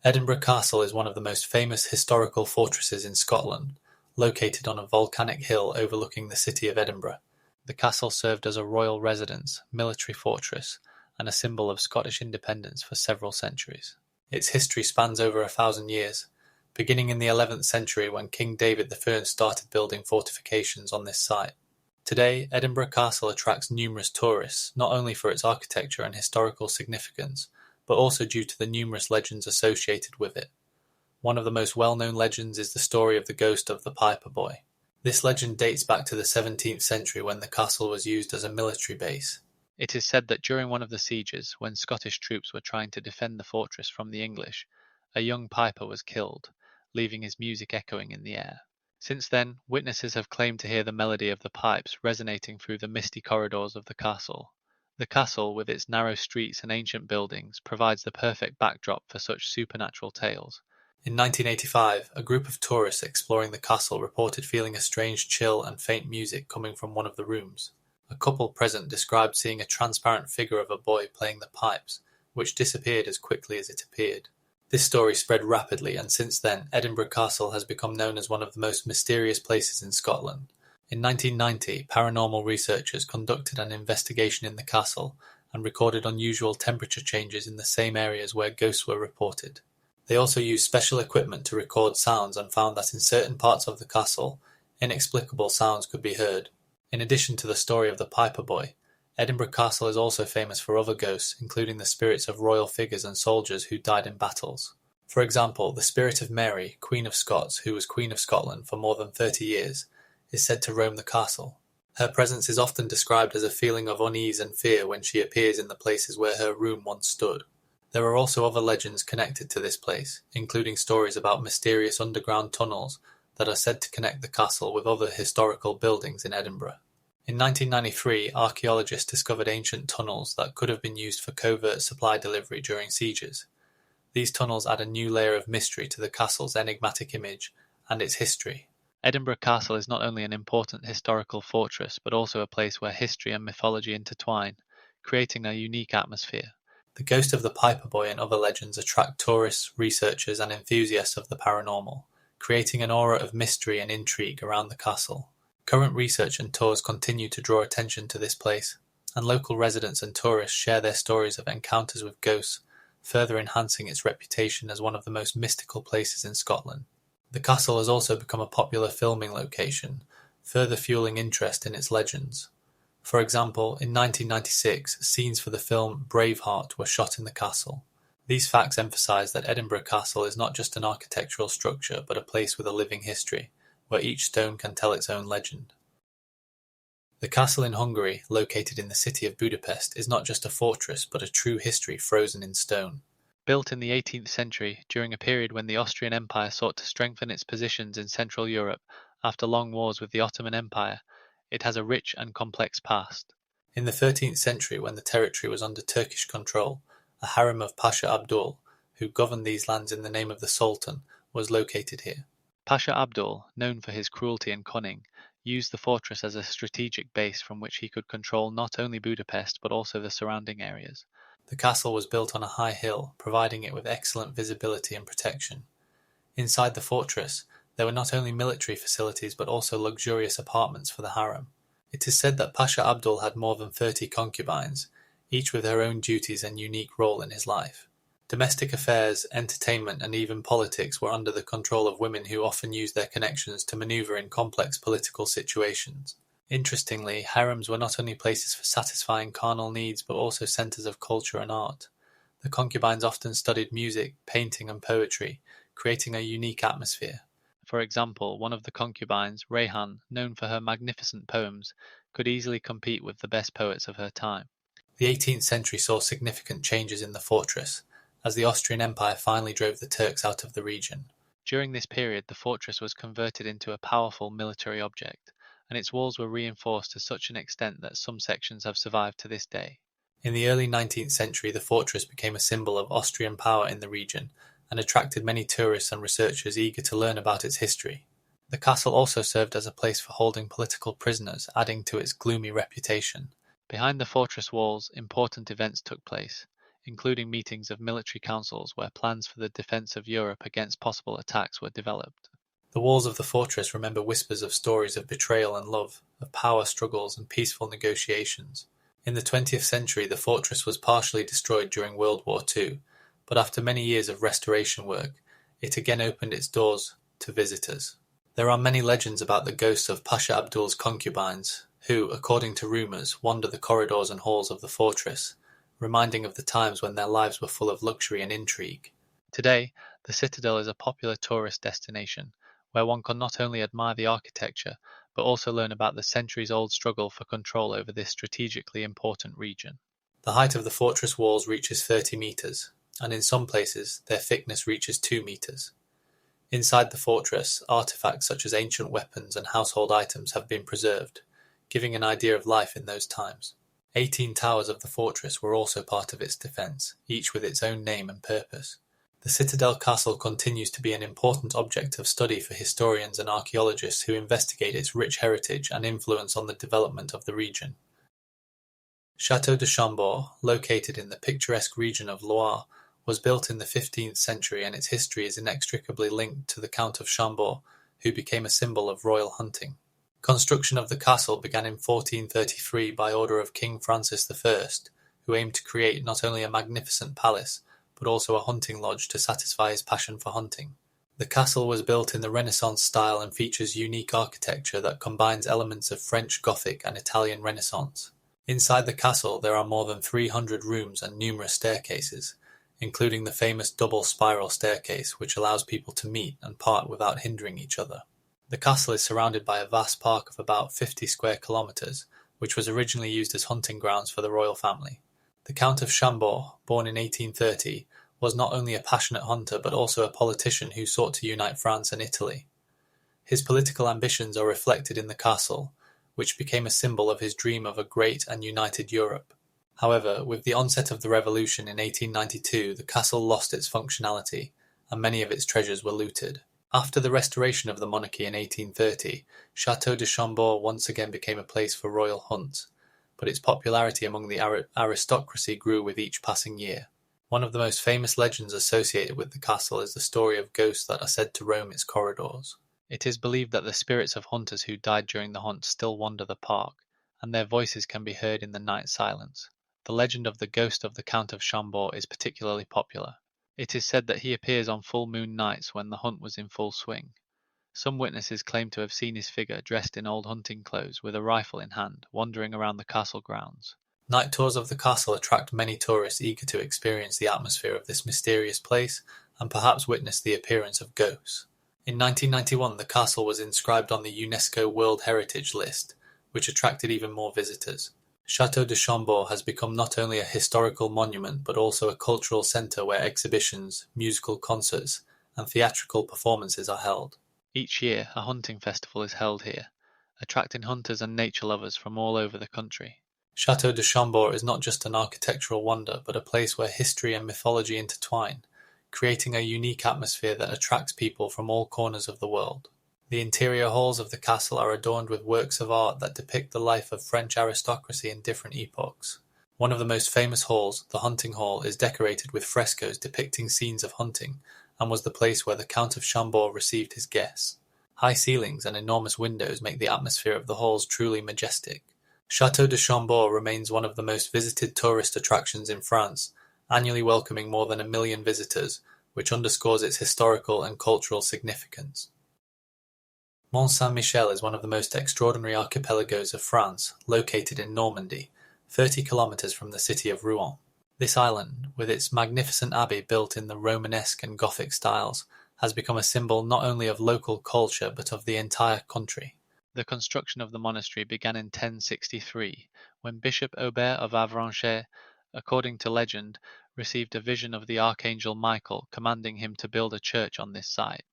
Edinburgh Castle is one of the most famous historical fortresses in Scotland, located on a volcanic hill overlooking the city of Edinburgh. The castle served as a royal residence, military fortress, and a symbol of Scottish independence for several centuries. Its history spans over 1,000 years, beginning in the 11th century when King David I started building fortifications on this site. Today, Edinburgh Castle attracts numerous tourists, not only for its architecture and historical significance, but also due to the numerous legends associated with it. One of the most well-known legends is the story of the ghost of the Piper Boy. This legend dates back to the 17th century when the castle was used as a military base. It is said that during one of the sieges, when Scottish troops were trying to defend the fortress from the English, a young piper was killed, leaving his music echoing in the air. Since then, witnesses have claimed to hear the melody of the pipes resonating through the misty corridors of the castle. The castle, with its narrow streets and ancient buildings, provides the perfect backdrop for such supernatural tales. In 1985, a group of tourists exploring the castle reported feeling a strange chill and faint music coming from one of the rooms. A couple present described seeing a transparent figure of a boy playing the pipes, which disappeared as quickly as it appeared. This story spread rapidly, and since then, Edinburgh Castle has become known as one of the most mysterious places in Scotland. In 1990, paranormal researchers conducted an investigation in the castle and recorded unusual temperature changes in the same areas where ghosts were reported. They also used special equipment to record sounds and found that in certain parts of the castle, inexplicable sounds could be heard. In addition to the story of the Piper Boy, Edinburgh Castle is also famous for other ghosts, including the spirits of royal figures and soldiers who died in battles. For example, the spirit of Mary, Queen of Scots, who was Queen of Scotland for more than 30 years, is said to roam the castle. Her presence is often described as a feeling of unease and fear when she appears in the places where her room once stood. There are also other legends connected to this place, including stories about mysterious underground tunnels that are said to connect the castle with other historical buildings in Edinburgh. In 1993, archaeologists discovered ancient tunnels that could have been used for covert supply delivery during sieges. These tunnels add a new layer of mystery to the castle's enigmatic image and its history. Edinburgh Castle is not only an important historical fortress, but also a place where history and mythology intertwine, creating a unique atmosphere. The ghost of the Piper Boy and other legends attract tourists, researchers, and enthusiasts of the paranormal, creating an aura of mystery and intrigue around the castle. Current research and tours continue to draw attention to this place, and local residents and tourists share their stories of encounters with ghosts, further enhancing its reputation as one of the most mystical places in Scotland. The castle has also become a popular filming location, further fueling interest in its legends. For example, in 1996, scenes for the film Braveheart were shot in the castle. These facts emphasize that Edinburgh Castle is not just an architectural structure, but a place with a living history, where each stone can tell its own legend. The castle in Hungary, located in the city of Budapest, is not just a fortress, but a true history frozen in stone. Built in the 18th century, during a period when the Austrian Empire sought to strengthen its positions in Central Europe after long wars with the Ottoman Empire, it has a rich and complex past. In the 13th century, when the territory was under Turkish control, a harem of Pasha Abdul, who governed these lands in the name of the Sultan, was located here. Pasha Abdul, known for his cruelty and cunning, used the fortress as a strategic base from which he could control not only Budapest but also the surrounding areas. The castle was built on a high hill, providing it with excellent visibility and protection. Inside the fortress, there were not only military facilities but also luxurious apartments for the harem. It is said that Pasha Abdul had more than 30 concubines, each with her own duties and unique role in his life. Domestic affairs, entertainment, and even politics were under the control of women who often used their connections to maneuver in complex political situations. Interestingly, harems were not only places for satisfying carnal needs but also centers of culture and art. The concubines often studied music, painting, and poetry, creating a unique atmosphere. For example, one of the concubines, Rayhan, known for her magnificent poems, could easily compete with the best poets of her time. The 18th century saw significant changes in the fortress, as the Austrian Empire finally drove the Turks out of the region. During this period, the fortress was converted into a powerful military object, and its walls were reinforced to such an extent that some sections have survived to this day. In the early 19th century, the fortress became a symbol of Austrian power in the region and attracted many tourists and researchers eager to learn about its history. The castle also served as a place for holding political prisoners, adding to its gloomy reputation. Behind the fortress walls, important events took place, including meetings of military councils where plans for the defense of Europe against possible attacks were developed. The walls of the fortress remember whispers of stories of betrayal and love, of power struggles and peaceful negotiations. In the 20th century, the fortress was partially destroyed during World War II, but after many years of restoration work, it again opened its doors to visitors. There are many legends about the ghosts of Pasha Abdul's concubines, who, according to rumours, wander the corridors and halls of the fortress, reminding of the times when their lives were full of luxury and intrigue. Today, the citadel is a popular tourist destination, where one can not only admire the architecture, but also learn about the centuries-old struggle for control over this strategically important region. The height of the fortress walls reaches 30 metres, and in some places their thickness reaches 2 metres. Inside the fortress, artefacts such as ancient weapons and household items have been preserved, giving an idea of life in those times. 18 towers of the fortress were also part of its defence, each with its own name and purpose. The Citadel Castle continues to be an important object of study for historians and archaeologists who investigate its rich heritage and influence on the development of the region. Château de Chambord, located in the picturesque region of Loire, was built in the 15th century, and its history is inextricably linked to the Count of Chambord, who became a symbol of royal hunting. Construction of the castle began in 1433 by order of King Francis I, who aimed to create not only a magnificent palace, but also a hunting lodge to satisfy his passion for hunting. The castle was built in the Renaissance style and features unique architecture that combines elements of French Gothic and Italian Renaissance. Inside the castle there are more than 300 rooms and numerous staircases, including the famous double spiral staircase which allows people to meet and part without hindering each other. The castle is surrounded by a vast park of about 50 square kilometres, which was originally used as hunting grounds for the royal family. The Count of Chambord, born in 1830, was not only a passionate hunter but also a politician who sought to unite France and Italy. His political ambitions are reflected in the castle, which became a symbol of his dream of a great and united Europe. However, with the onset of the revolution in 1892, the castle lost its functionality, and many of its treasures were looted. After the restoration of the monarchy in 1830, Château de Chambord once again became a place for royal hunts, but its popularity among the aristocracy grew with each passing year. One of the most famous legends associated with the castle is the story of ghosts that are said to roam its corridors. It is believed that the spirits of hunters who died during the hunt still wander the park, and their voices can be heard in the night silence. The legend of the ghost of the Count of Chambord is particularly popular. It is said that he appears on full moon nights when the hunt was in full swing. Some witnesses claim to have seen his figure dressed in old hunting clothes with a rifle in hand, wandering around the castle grounds. Night tours of the castle attract many tourists eager to experience the atmosphere of this mysterious place and perhaps witness the appearance of ghosts. In 1991, the castle was inscribed on the UNESCO World Heritage List, which attracted even more visitors. Château de Chambord has become not only a historical monument but also a cultural centre where exhibitions, musical concerts, and theatrical performances are held. Each year, a hunting festival is held here, attracting hunters and nature lovers from all over the country. Château de Chambord is not just an architectural wonder but a place where history and mythology intertwine, creating a unique atmosphere that attracts people from all corners of the world. The interior halls of the castle are adorned with works of art that depict the life of French aristocracy in different epochs. One of the most famous halls, the Hunting Hall, is decorated with frescoes depicting scenes of hunting and was the place where the Count of Chambord received his guests. High ceilings and enormous windows make the atmosphere of the halls truly majestic. Château de Chambord remains one of the most visited tourist attractions in France annually welcoming more than 1 million visitors, which underscores its historical and cultural significance. Mont Saint-Michel is one of the most extraordinary archipelagos of France, located in Normandy, 30 kilometers from the city of Rouen. This island, with its magnificent abbey built in the Romanesque and Gothic styles, has become a symbol not only of local culture but of the entire country. The construction of the monastery began in 1063, when Bishop Aubert of Avranches, according to legend, received a vision of the Archangel Michael commanding him to build a church on this site.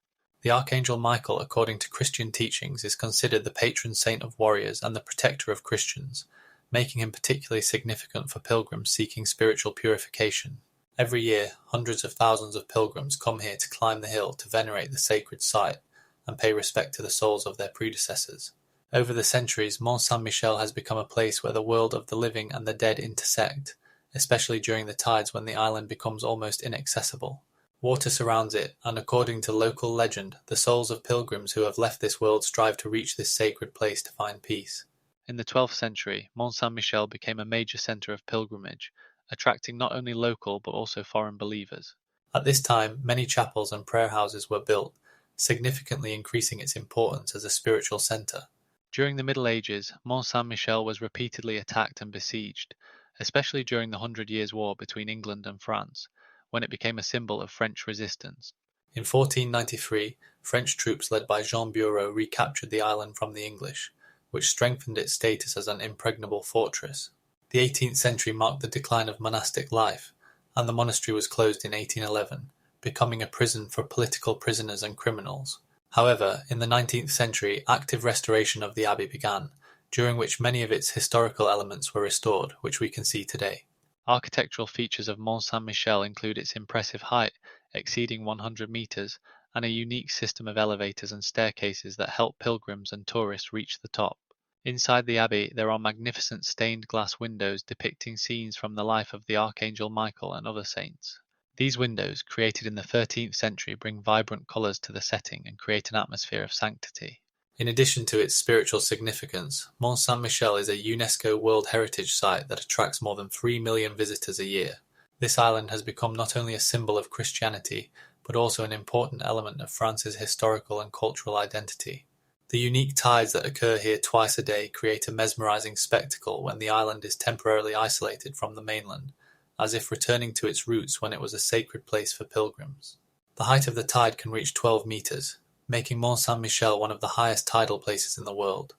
The Archangel Michael, according to Christian teachings, is considered the patron saint of warriors and the protector of Christians, making him particularly significant for pilgrims seeking spiritual purification. Every year, hundreds of thousands of pilgrims come here to climb the hill to venerate the sacred site and pay respect to the souls of their predecessors. Over the centuries, Mont Saint-Michel has become a place where the world of the living and the dead intersect, especially during the tides when the island becomes almost inaccessible. Water surrounds it, and according to local legend, the souls of pilgrims who have left this world strive to reach this sacred place to find peace. In the 12th century, Mont Saint-Michel became a major centre of pilgrimage, attracting not only local but also foreign believers. At this time, many chapels and prayer houses were built, significantly increasing its importance as a spiritual centre. During the Middle Ages, Mont Saint-Michel was repeatedly attacked and besieged, especially during the 100 Years' War between England and France, when it became a symbol of French resistance. In 1493, French troops led by Jean Bureau recaptured the island from the English, which strengthened its status as an impregnable fortress. The 18th century marked the decline of monastic life, and the monastery was closed in 1811, becoming a prison for political prisoners and criminals. However, in the 19th century, active restoration of the abbey began, during which many of its historical elements were restored, which we can see today. Architectural features of Mont Saint-Michel include its impressive height, exceeding 100 meters, and a unique system of elevators and staircases that help pilgrims and tourists reach the top. Inside the abbey, there are magnificent stained glass windows depicting scenes from the life of the Archangel Michael and other saints. These windows, created in the 13th century, bring vibrant colors to the setting and create an atmosphere of sanctity. In addition to its spiritual significance, Mont Saint-Michel is a UNESCO World Heritage Site that attracts more than 3 million visitors a year. This island has become not only a symbol of Christianity, but also an important element of France's historical and cultural identity. The unique tides that occur here twice a day create a mesmerizing spectacle when the island is temporarily isolated from the mainland, as if returning to its roots when it was a sacred place for pilgrims. The height of the tide can reach 12 meters, making Mont Saint-Michel one of the highest tidal places in the world.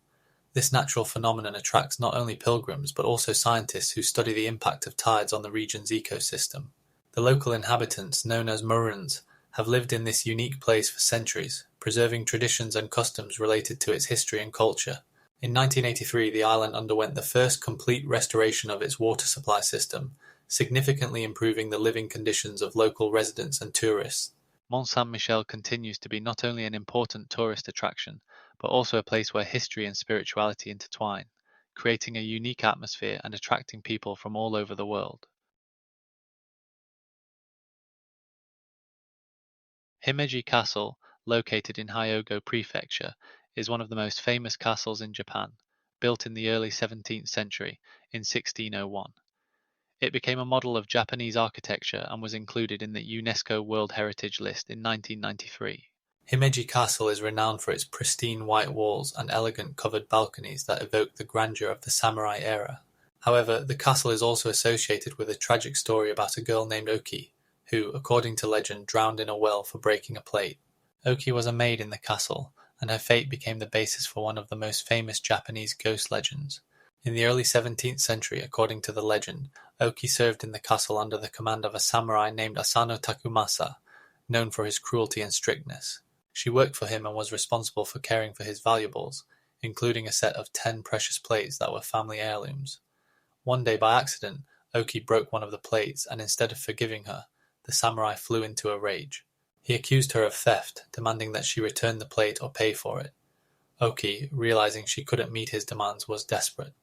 This natural phenomenon attracts not only pilgrims but also scientists who study the impact of tides on the region's ecosystem. The local inhabitants, known as Maroons, have lived in this unique place for centuries, preserving traditions and customs related to its history and culture. In 1983, the island underwent the first complete restoration of its water supply system, significantly improving the living conditions of local residents and tourists. Mont Saint-Michel continues to be not only an important tourist attraction, but also a place where history and spirituality intertwine, creating a unique atmosphere and attracting people from all over the world. Himeji Castle, located in Hyogo Prefecture, is one of the most famous castles in Japan, built in the early 17th century, in 1601. It became a model of Japanese architecture and was included in the UNESCO World Heritage List in 1993. Himeji Castle is renowned for its pristine white walls and elegant covered balconies that evoke the grandeur of the samurai era. However, the castle is also associated with a tragic story about a girl named Oki, who, according to legend, drowned in a well for breaking a plate. Oki was a maid in the castle, and her fate became the basis for one of the most famous Japanese ghost legends. In the early 17th century, according to the legend, Oki served in the castle under the command of a samurai named Asano Takumasa, known for his cruelty and strictness. She worked for him and was responsible for caring for his valuables, including a set of 10 precious plates that were family heirlooms. One day, by accident, Oki broke one of the plates, and instead of forgiving her, the samurai flew into a rage. He accused her of theft, demanding that she return the plate or pay for it. Oki, realizing she couldn't meet his demands, was desperate.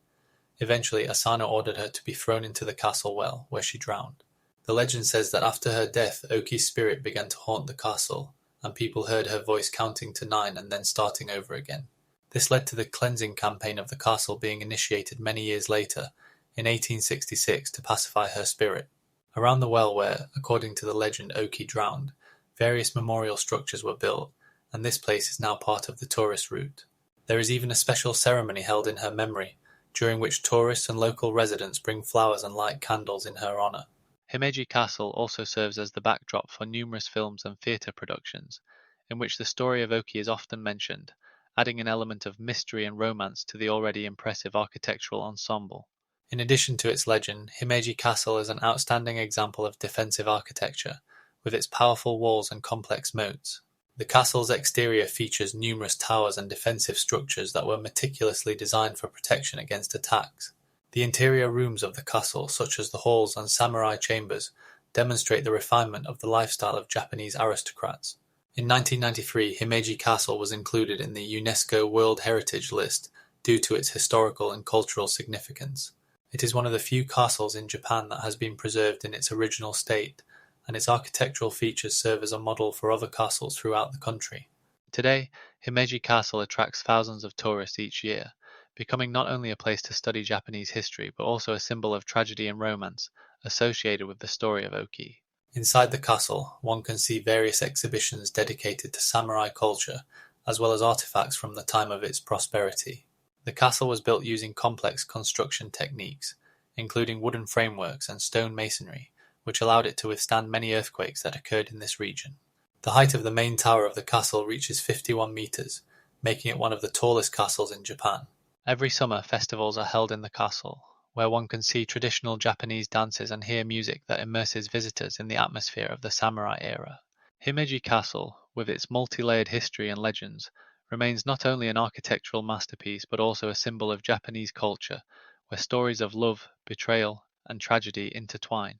Eventually, Asano ordered her to be thrown into the castle well, where she drowned. The legend says that after her death, Oki's spirit began to haunt the castle, and people heard her voice counting to 9 and then starting over again. This led to the cleansing campaign of the castle being initiated many years later, in 1866, to pacify her spirit. Around the well where, according to the legend, Oki drowned, various memorial structures were built, and this place is now part of the tourist route. There is even a special ceremony held in her memory, during which tourists and local residents bring flowers and light candles in her honor. Himeji Castle also serves as the backdrop for numerous films and theatre productions, in which the story of Oki is often mentioned, adding an element of mystery and romance to the already impressive architectural ensemble. In addition to its legend, Himeji Castle is an outstanding example of defensive architecture, with its powerful walls and complex moats. The castle's exterior features numerous towers and defensive structures that were meticulously designed for protection against attacks. The interior rooms of the castle, such as the halls and samurai chambers, demonstrate the refinement of the lifestyle of Japanese aristocrats. In 1993, Himeji Castle was included in the UNESCO World Heritage List due to its historical and cultural significance. It is one of the few castles in Japan that has been preserved in its original state, and its architectural features serve as a model for other castles throughout the country. Today, Himeji Castle attracts thousands of tourists each year, becoming not only a place to study Japanese history but also a symbol of tragedy and romance associated with the story of Oki. Inside the castle, one can see various exhibitions dedicated to samurai culture, as well as artifacts from the time of its prosperity. The castle was built using complex construction techniques, including wooden frameworks and stone masonry, which allowed it to withstand many earthquakes that occurred in this region. The height of the main tower of the castle reaches 51 meters, making it one of the tallest castles in Japan. Every summer, festivals are held in the castle, where one can see traditional Japanese dances and hear music that immerses visitors in the atmosphere of the samurai era. Himeji Castle, with its multi-layered history and legends, remains not only an architectural masterpiece but also a symbol of Japanese culture, where stories of love, betrayal, and tragedy intertwine.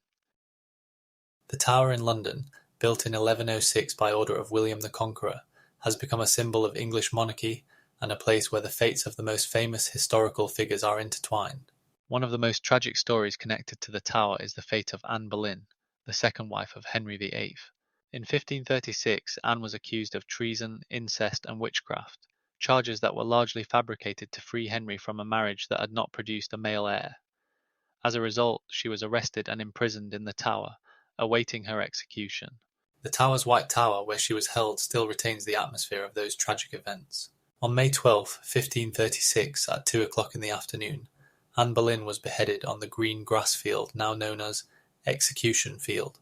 The tower in London, built in 1106 by order of William the Conqueror, has become a symbol of English monarchy and a place where the fates of the most famous historical figures are intertwined. One of the most tragic stories connected to the tower is the fate of Anne Boleyn, the second wife of Henry VIII. In 1536, Anne was accused of treason, incest, and witchcraft, charges that were largely fabricated to free Henry from a marriage that had not produced a male heir. As a result, she was arrested and imprisoned in the tower, awaiting her execution. The tower's White Tower, where she was held, still retains the atmosphere of those tragic events. On May 12, 1536, at 2 o'clock in the afternoon, Anne Boleyn was beheaded on the green grass field now known as Execution Field.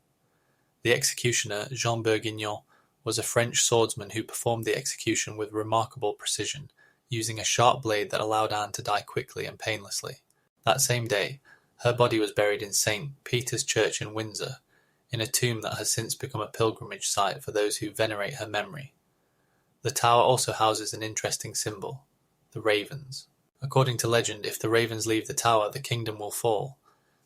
The executioner, Jean Bourguignon, was a French swordsman who performed the execution with remarkable precision, using a sharp blade that allowed Anne to die quickly and painlessly. That same day, her body was buried in St. Peter's Church in Windsor, in a tomb that has since become a pilgrimage site for those who venerate her memory. The tower also houses an interesting symbol, the ravens. According to legend, if the ravens leave the tower, the kingdom will fall.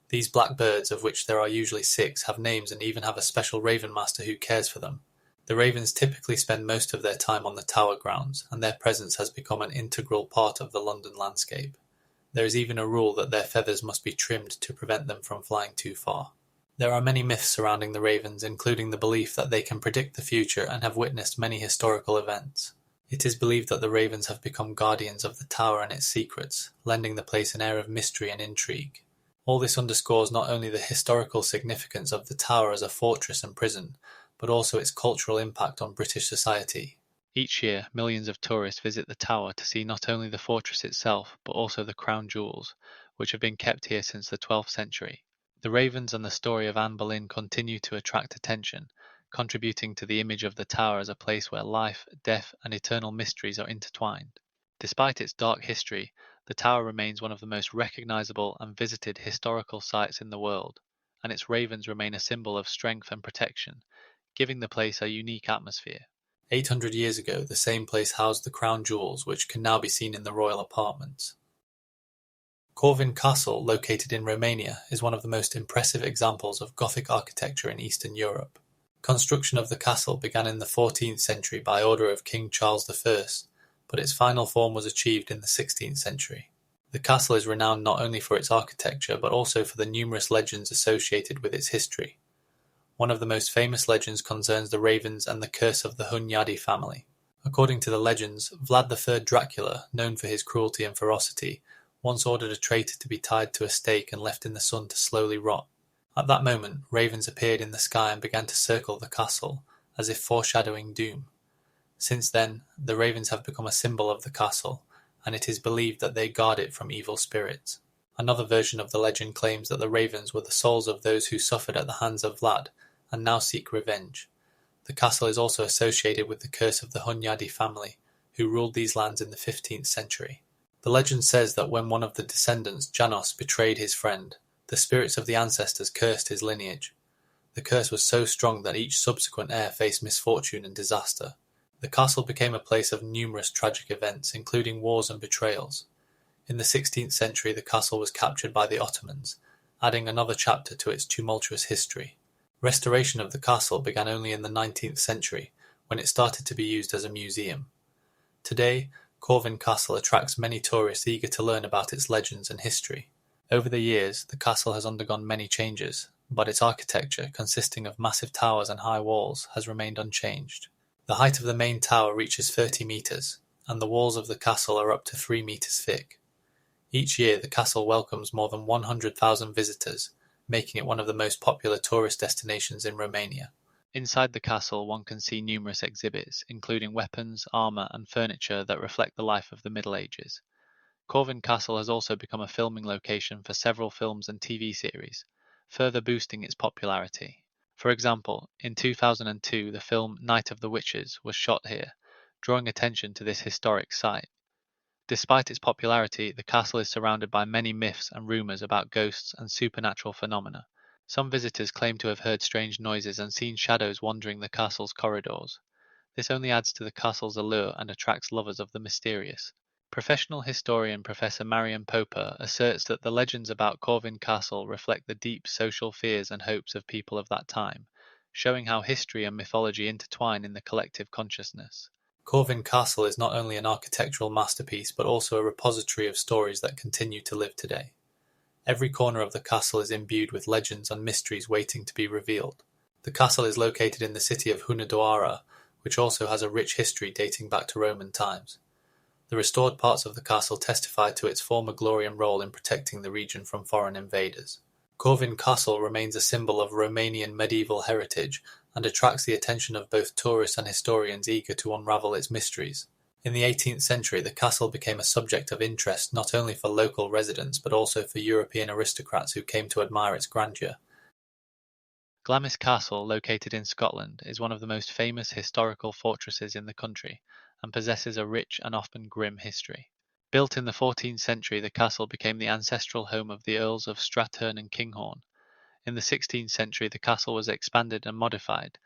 These black birds, of which there are usually 6, have names and even have a special raven master who cares for them. The ravens typically spend most of their time on the tower grounds, and their presence has become an integral part of the London landscape. There is even a rule that their feathers must be trimmed to prevent them from flying too far. There are many myths surrounding the ravens, including the belief that they can predict the future and have witnessed many historical events. It is believed that the ravens have become guardians of the tower and its secrets, lending the place an air of mystery and intrigue. All this underscores not only the historical significance of the tower as a fortress and prison, but also its cultural impact on British society. Each year, millions of tourists visit the tower to see not only the fortress itself, but also the crown jewels, which have been kept here since the 12th century. The ravens and the story of Anne Boleyn continue to attract attention, contributing to the image of the tower as a place where life, death, and eternal mysteries are intertwined. Despite its dark history, the tower remains one of the most recognizable and visited historical sites in the world, and its ravens remain a symbol of strength and protection, giving the place a unique atmosphere. 800 years ago, the same place housed the crown jewels, which can now be seen in the royal apartments. Corvin Castle, located in Romania, is one of the most impressive examples of Gothic architecture in Eastern Europe. Construction of the castle began in the 14th century by order of King Charles I, but its final form was achieved in the 16th century. The castle is renowned not only for its architecture, but also for the numerous legends associated with its history. One of the most famous legends concerns the ravens and the curse of the Hunyadi family. According to the legends, Vlad III Dracula, known for his cruelty and ferocity, once ordered a traitor to be tied to a stake and left in the sun to slowly rot. At that moment, ravens appeared in the sky and began to circle the castle, as if foreshadowing doom. Since then, the ravens have become a symbol of the castle, and it is believed that they guard it from evil spirits. Another version of the legend claims that the ravens were the souls of those who suffered at the hands of Vlad, and now seek revenge. The castle is also associated with the curse of the Hunyadi family, who ruled these lands in the 15th century. The legend says that when one of the descendants, Janos, betrayed his friend, the spirits of the ancestors cursed his lineage. The curse was so strong that each subsequent heir faced misfortune and disaster. The castle became a place of numerous tragic events, including wars and betrayals. In the 16th century, the castle was captured by the Ottomans, adding another chapter to its tumultuous history. Restoration of the castle began only in the 19th century, when it started to be used as a museum. Today, Corvin Castle attracts many tourists eager to learn about its legends and history. Over the years, the castle has undergone many changes, but its architecture, consisting of massive towers and high walls, has remained unchanged. The height of the main tower reaches 30 meters, and the walls of the castle are up to 3 meters thick. Each year, the castle welcomes more than 100,000 visitors, making it one of the most popular tourist destinations in Romania. Inside the castle, one can see numerous exhibits, including weapons, armor, and furniture that reflect the life of the Middle Ages. Corvin Castle has also become a filming location for several films and TV series, further boosting its popularity. For example, in 2002 the film Night of the Witches was shot here, drawing attention to this historic site. Despite its popularity, the castle is surrounded by many myths and rumors about ghosts and supernatural phenomena. Some visitors claim to have heard strange noises and seen shadows wandering the castle's corridors. This only adds to the castle's allure and attracts lovers of the mysterious. Professional historian Professor Marian Popper asserts that the legends about Corvin Castle reflect the deep social fears and hopes of people of that time, showing how history and mythology intertwine in the collective consciousness. Corvin Castle is not only an architectural masterpiece but also a repository of stories that continue to live today. Every corner of the castle is imbued with legends and mysteries waiting to be revealed. The castle is located in the city of Hunedoara, which also has a rich history dating back to Roman times. The restored parts of the castle testify to its former glory and role in protecting the region from foreign invaders. Corvin Castle remains a symbol of Romanian medieval heritage and attracts the attention of both tourists and historians eager to unravel its mysteries. In the 18th century, the castle became a subject of interest not only for local residents but also for European aristocrats who came to admire its grandeur. Glamis Castle, located in Scotland, is one of the most famous historical fortresses in the country and possesses a rich and often grim history. Built in the 14th century, the castle became the ancestral home of the Earls of Strathearn and Kinghorn. In the 16th century, the castle was expanded and modified,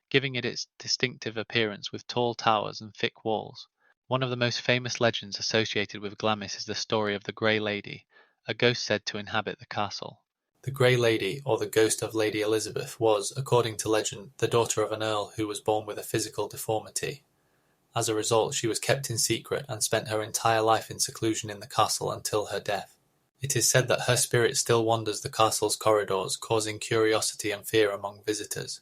giving it its distinctive appearance with tall towers and thick walls. One of the most famous legends associated with Glamis is the story of the Grey Lady, a ghost said to inhabit the castle. The Grey Lady, or the ghost of Lady Elizabeth, was, according to legend, the daughter of an earl who was born with a physical deformity. As a result, she was kept in secret and spent her entire life in seclusion in the castle until her death. It is said that her spirit still wanders the castle's corridors, causing curiosity and fear among visitors.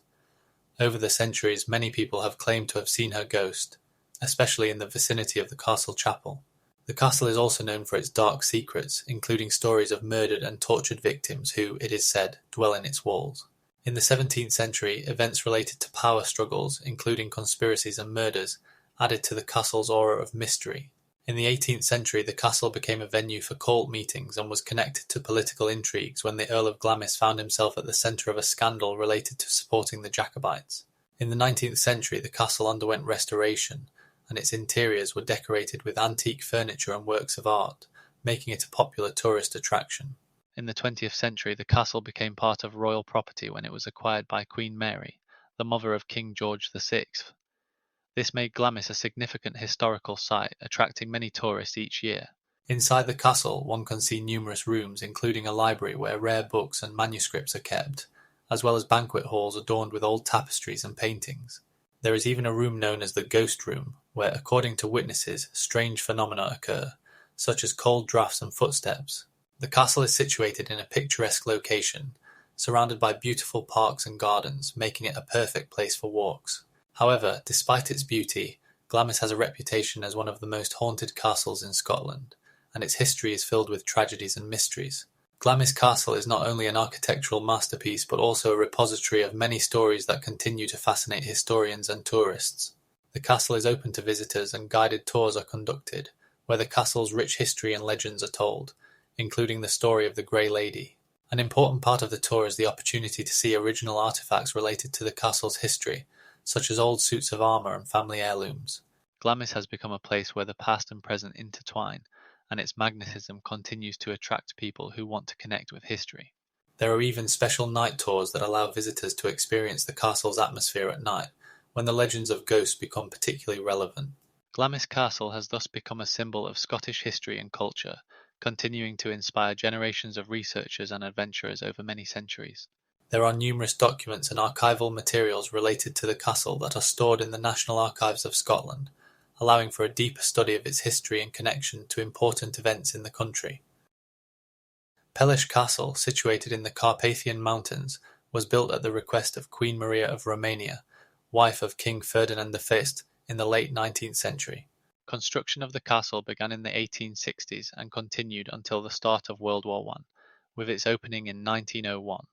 Over the centuries, many people have claimed to have seen her ghost, especially in the vicinity of the castle chapel. The castle is also known for its dark secrets, including stories of murdered and tortured victims who, it is said, dwell in its walls. In the 17th century, events related to power struggles, including conspiracies and murders, added to the castle's aura of mystery. In the 18th century, the castle became a venue for court meetings and was connected to political intrigues when the Earl of Glamis found himself at the centre of a scandal related to supporting the Jacobites. In the 19th century, the castle underwent restoration, and its interiors were decorated with antique furniture and works of art, making it a popular tourist attraction. In the 20th century, the castle became part of royal property when it was acquired by Queen Mary, the mother of King George VI. This made Glamis a significant historical site, attracting many tourists each year. Inside the castle, one can see numerous rooms, including a library where rare books and manuscripts are kept, as well as banquet halls adorned with old tapestries and paintings. There is even a room known as the Ghost Room, where, according to witnesses, strange phenomena occur, such as cold draughts and footsteps. The castle is situated in a picturesque location, surrounded by beautiful parks and gardens, making it a perfect place for walks. However, despite its beauty, Glamis has a reputation as one of the most haunted castles in Scotland, and its history is filled with tragedies and mysteries. Glamis Castle is not only an architectural masterpiece but also a repository of many stories that continue to fascinate historians and tourists. The castle is open to visitors and guided tours are conducted, where the castle's rich history and legends are told, including the story of the Grey Lady. An important part of the tour is the opportunity to see original artifacts related to the castle's history, such as old suits of armor and family heirlooms. Glamis has become a place where the past and present intertwine, and its magnetism continues to attract people who want to connect with history. There are even special night tours that allow visitors to experience the castle's atmosphere at night, when the legends of ghosts become particularly relevant. Glamis Castle has thus become a symbol of Scottish history and culture, continuing to inspire generations of researchers and adventurers over many centuries. There are numerous documents and archival materials related to the castle that are stored in the National Archives of Scotland, allowing for a deeper study of its history and connection to important events in the country. Pelish Castle, situated in the Carpathian Mountains, was built at the request of Queen Maria of Romania, wife of King Ferdinand V, in the late 19th century. Construction of the castle began in the 1860s and continued until the start of World War I, with its opening in 1901.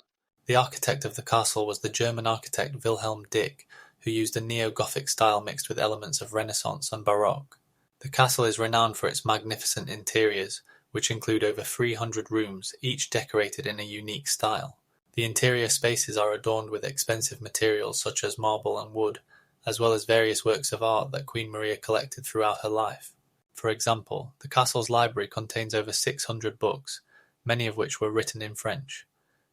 The architect of the castle was the German architect Wilhelm Dick, who used a neo-Gothic style mixed with elements of Renaissance and Baroque. The castle is renowned for its magnificent interiors, which include over 300 rooms, each decorated in a unique style. The interior spaces are adorned with expensive materials such as marble and wood, as well as various works of art that Queen Maria collected throughout her life. For example, the castle's library contains over 600 books, many of which were written in French.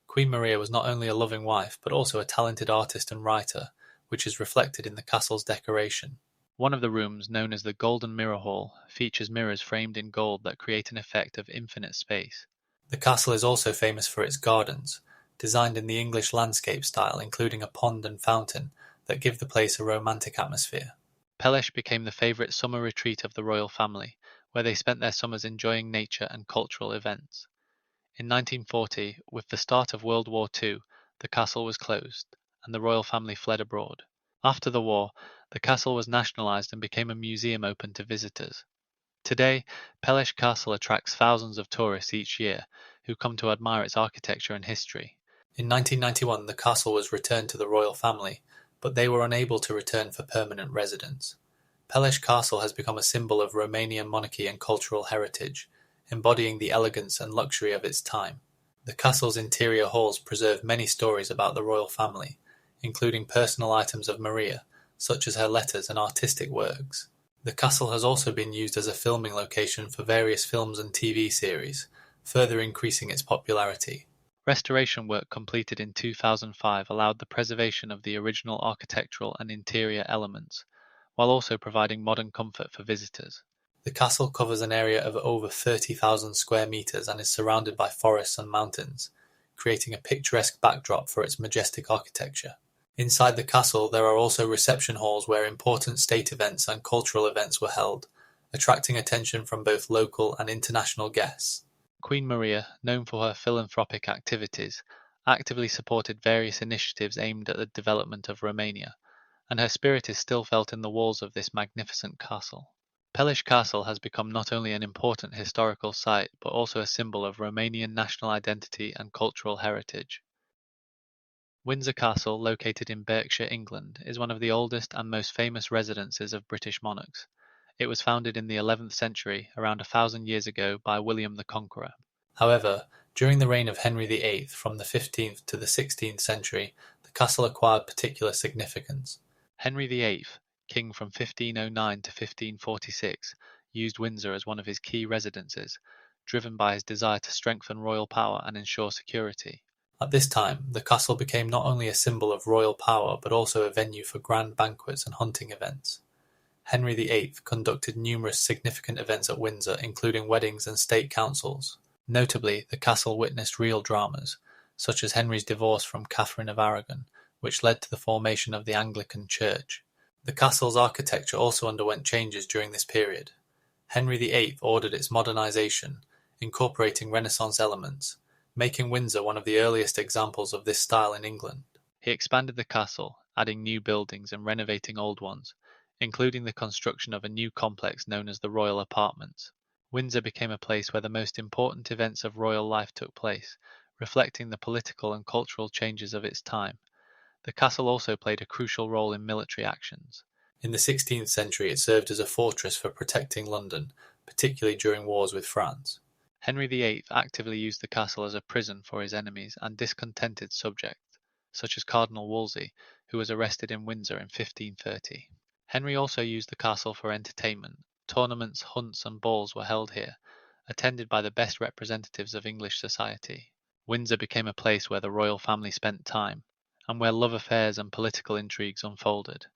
Queen Maria was not only a loving wife, but also a talented artist and writer, which is reflected in the castle's decoration. One of the rooms, known as the Golden Mirror Hall, features mirrors framed in gold that create an effect of infinite space. The castle is also famous for its gardens, designed in the English landscape style, including a pond and fountain, that give the place a romantic atmosphere. Pelish became the favourite summer retreat of the royal family, where they spent their summers enjoying nature and cultural events. In 1940, with the start of World War II, the castle was closed, and the royal family fled abroad. After the war, the castle was nationalised and became a museum open to visitors. Today, Pelish Castle attracts thousands of tourists each year, who come to admire its architecture and history. In 1991, the castle was returned to the royal family, but they were unable to return for permanent residence. Pelish Castle has become a symbol of Romanian monarchy and cultural heritage, embodying the elegance and luxury of its time. The castle's interior halls preserve many stories about the royal family, including personal items of Maria, such as her letters and artistic works. The castle has also been used as a filming location for various films and TV series, further increasing its popularity. Restoration work completed in 2005 allowed the preservation of the original architectural and interior elements, while also providing modern comfort for visitors. The castle covers an area of over 30,000 square meters and is surrounded by forests and mountains, creating a picturesque backdrop for its majestic architecture. Inside the castle there are also reception halls where important state events and cultural events were held, attracting attention from both local and international guests. Queen Maria, known for her philanthropic activities, actively supported various initiatives aimed at the development of Romania, and her spirit is still felt in the walls of this magnificent castle. Pelish Castle has become not only an important historical site but also a symbol of Romanian national identity and cultural heritage. Windsor Castle, located in Berkshire, England, is one of the oldest and most famous residences of British monarchs. It was founded in the 11th century, around 1,000 years ago, by William the Conqueror. However, during the reign of Henry VIII from the 15th to the 16th century, the castle acquired particular significance. Henry VIII, king from 1509 to 1546, used Windsor as one of his key residences, driven by his desire to strengthen royal power and ensure security. At this time, the castle became not only a symbol of royal power but also a venue for grand banquets and hunting events. Henry VIII conducted numerous significant events at Windsor, including weddings and state councils. Notably, the castle witnessed real dramas, such as Henry's divorce from Catherine of Aragon, which led to the formation of the Anglican Church. The castle's architecture also underwent changes during this period. Henry VIII ordered its modernization, incorporating Renaissance elements, making Windsor one of the earliest examples of this style in England. He expanded the castle, adding new buildings and renovating old ones, including the construction of a new complex known as the Royal Apartments. Windsor became a place where the most important events of royal life took place, reflecting the political and cultural changes of its time. The castle also played a crucial role in military actions. In the 16th century it served as a fortress for protecting London, particularly during wars with France. Henry VIII actively used the castle as a prison for his enemies and discontented subjects, such as Cardinal Wolsey, who was arrested in Windsor in 1530. Henry also used the castle for entertainment. Tournaments, hunts, and balls were held here, attended by the best representatives of English society. Windsor became a place where the royal family spent time, and where love affairs and political intrigues unfolded.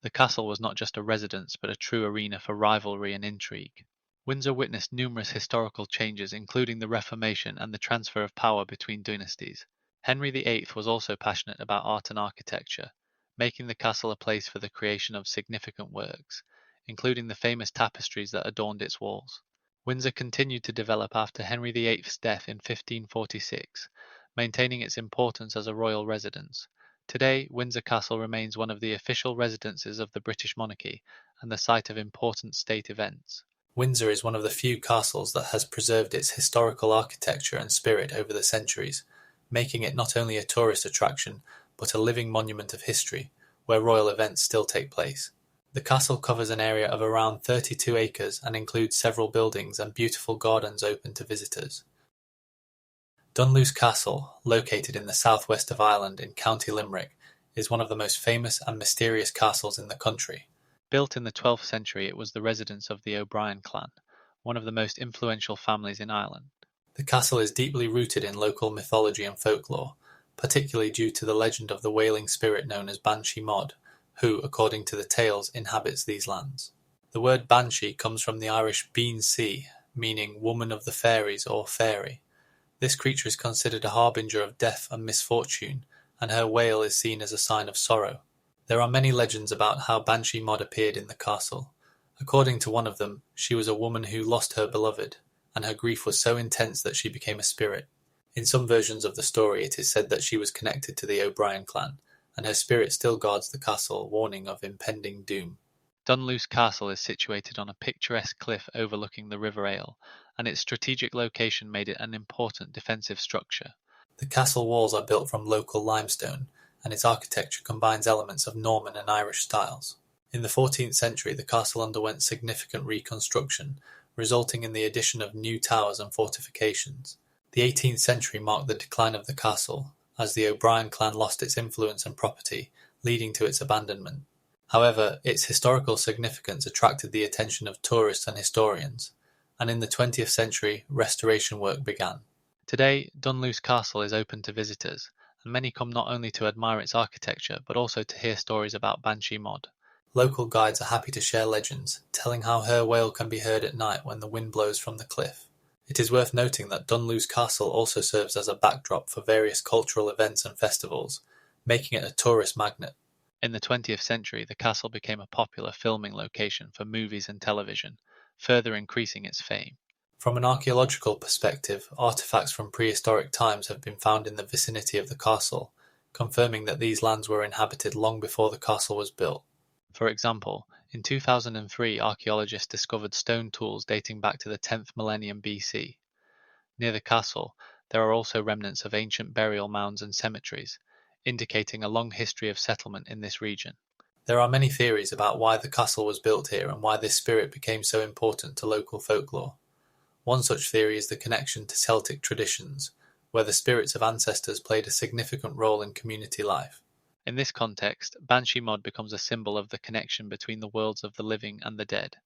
The castle was not just a residence but a true arena for rivalry and intrigue. Windsor witnessed numerous historical changes, including the Reformation and the transfer of power between dynasties. Henry VIII was also passionate about art and architecture, making the castle a place for the creation of significant works, including the famous tapestries that adorned its walls. Windsor continued to develop after Henry VIII's death in 1546, maintaining its importance as a royal residence. Today, Windsor Castle remains one of the official residences of the British monarchy and the site of important state events. Windsor is one of the few castles that has preserved its historical architecture and spirit over the centuries, making it not only a tourist attraction but a living monument of history, where royal events still take place. The castle covers an area of around 32 acres and includes several buildings and beautiful gardens open to visitors. Dunluce Castle, located in the southwest of Ireland in County Limerick, is one of the most famous and mysterious castles in the country. Built in the 12th century, it was the residence of the O'Brien clan, one of the most influential families in Ireland. The castle is deeply rooted in local mythology and folklore, particularly due to the legend of the wailing spirit known as Banshee Maud, who, according to the tales, inhabits these lands. The word banshee comes from the Irish bean sea, meaning woman of the fairies or fairy. This creature is considered a harbinger of death and misfortune, and her wail is seen as a sign of sorrow. There are many legends about how Banshee Maud appeared in the castle. According to one of them, she was a woman who lost her beloved, and her grief was so intense that she became a spirit. In some versions of the story it is said that she was connected to the O'Brien clan, and her spirit still guards the castle, warning of impending doom. Dunluce Castle is situated on a picturesque cliff overlooking the River Ale, and its strategic location made it an important defensive structure. The castle walls are built from local limestone, and its architecture combines elements of Norman and Irish styles. In the 14th century the castle underwent significant reconstruction, resulting in the addition of new towers and fortifications. The 18th century marked the decline of the castle, as the O'Brien clan lost its influence and property, leading to its abandonment. However, its historical significance attracted the attention of tourists and historians, and in the 20th century restoration work began. Today, Dunluce Castle is open to visitors, and many come not only to admire its architecture but also to hear stories about Banshee Maud. Local guides are happy to share legends, telling how her wail can be heard at night when the wind blows from the cliff. It is worth noting that Dunluce Castle also serves as a backdrop for various cultural events and festivals, making it a tourist magnet. In the 20th century, the castle became a popular filming location for movies and television, further increasing its fame. From an archaeological perspective, artifacts from prehistoric times have been found in the vicinity of the castle, confirming that these lands were inhabited long before the castle was built. For example, in 2003 archaeologists discovered stone tools dating back to the 10th millennium BC. Near the castle, there are also remnants of ancient burial mounds and cemeteries, indicating a long history of settlement in this region. There are many theories about why the castle was built here and why this spirit became so important to local folklore. One such theory is the connection to Celtic traditions, where the spirits of ancestors played a significant role in community life. In this context, Banshee Maud becomes a symbol of the connection between the worlds of the living and the dead.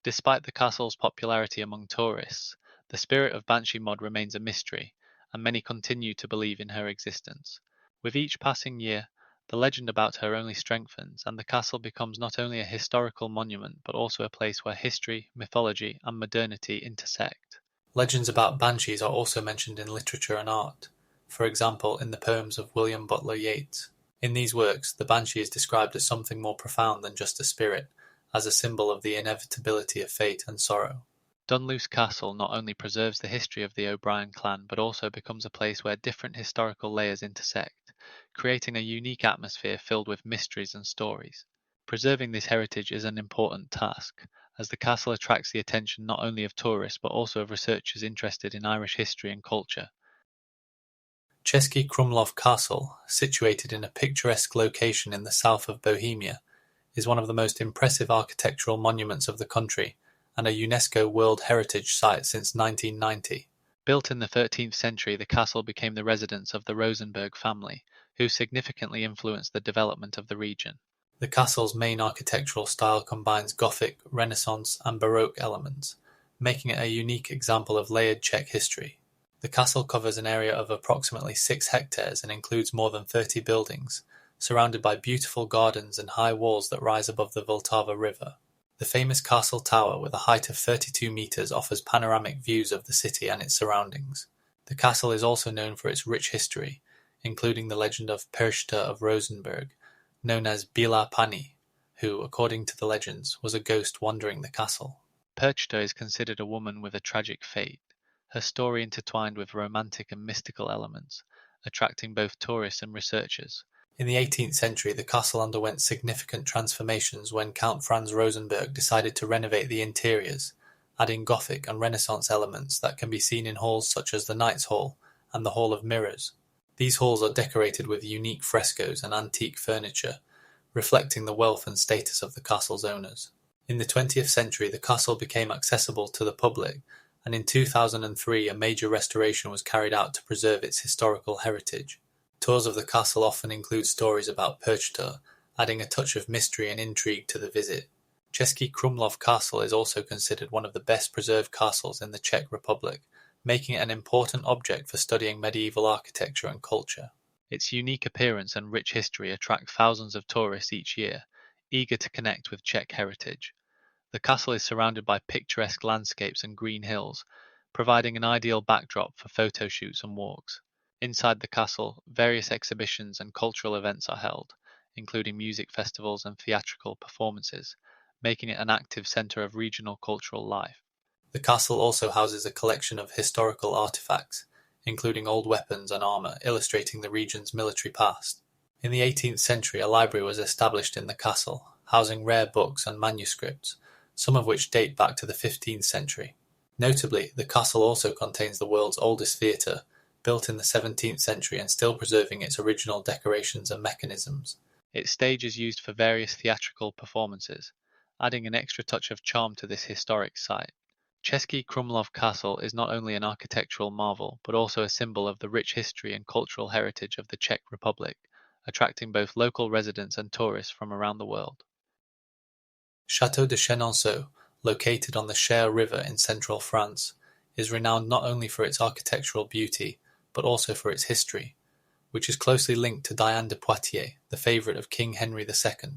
Despite the castle's popularity among tourists, the spirit of Banshee Maud remains a mystery, and many continue to believe in her existence. With each passing year, the legend about her only strengthens, and the castle becomes not only a historical monument but also a place where history, mythology, and modernity intersect. Legends about banshees are also mentioned in literature and art, for example in the poems of William Butler Yeats. In these works, the banshee is described as something more profound than just a spirit, as a symbol of the inevitability of fate and sorrow. Dunluce Castle not only preserves the history of the O'Brien clan but also becomes a place where different historical layers intersect, creating a unique atmosphere filled with mysteries and stories. Preserving this heritage is an important task, as the castle attracts the attention not only of tourists but also of researchers interested in Irish history and culture. Český Krumlov Castle, situated in a picturesque location in the south of Bohemia, is one of the most impressive architectural monuments of the country and a UNESCO World Heritage Site since 1990. Built in the 13th century, the castle became the residence of the Rosenberg family, who significantly influenced the development of the region. The castle's main architectural style combines Gothic, Renaissance, and Baroque elements, making it a unique example of layered Czech history. The castle covers an area of approximately 6 hectares and includes more than 30 buildings, surrounded by beautiful gardens and high walls that rise above the Vltava River. The famous castle tower, with a height of 32 meters, offers panoramic views of the city and its surroundings. The castle is also known for its rich history, including the legend of Perchta of Rosenberg, known as Bílá paní, who, according to the legends, was a ghost wandering the castle. Perchta is considered a woman with a tragic fate, her story intertwined with romantic and mystical elements, attracting both tourists and researchers. In the 18th century, the castle underwent significant transformations when Count Franz Rosenberg decided to renovate the interiors, adding Gothic and Renaissance elements that can be seen in halls such as the Knights Hall and the Hall of Mirrors. These halls are decorated with unique frescoes and antique furniture, reflecting the wealth and status of the castle's owners. In the 20th century, the castle became accessible to the public, and in 2003 a major restoration was carried out to preserve its historical heritage. Tours of the castle often include stories about Perchta, adding a touch of mystery and intrigue to the visit. Český Krumlov Castle is also considered one of the best preserved castles in the Czech Republic, making it an important object for studying medieval architecture and culture. Its unique appearance and rich history attract thousands of tourists each year, eager to connect with Czech heritage. The castle is surrounded by picturesque landscapes and green hills, providing an ideal backdrop for photo shoots and walks. Inside the castle, various exhibitions and cultural events are held, including music festivals and theatrical performances, making it an active center of regional cultural life. The castle also houses a collection of historical artifacts, including old weapons and armor illustrating the region's military past. In the 18th century, a library was established in the castle, housing rare books and manuscripts, some of which date back to the 15th century. Notably, the castle also contains the world's oldest theatre, built in the 17th century and still preserving its original decorations and mechanisms. Its stage is used for various theatrical performances, adding an extra touch of charm to this historic site. Český Krumlov Castle is not only an architectural marvel, but also a symbol of the rich history and cultural heritage of the Czech Republic, attracting both local residents and tourists from around the world. Château de Chenonceau, located on the Cher River in central France, is renowned not only for its architectural beauty, but also for its history, which is closely linked to Diane de Poitiers, the favourite of King Henry II.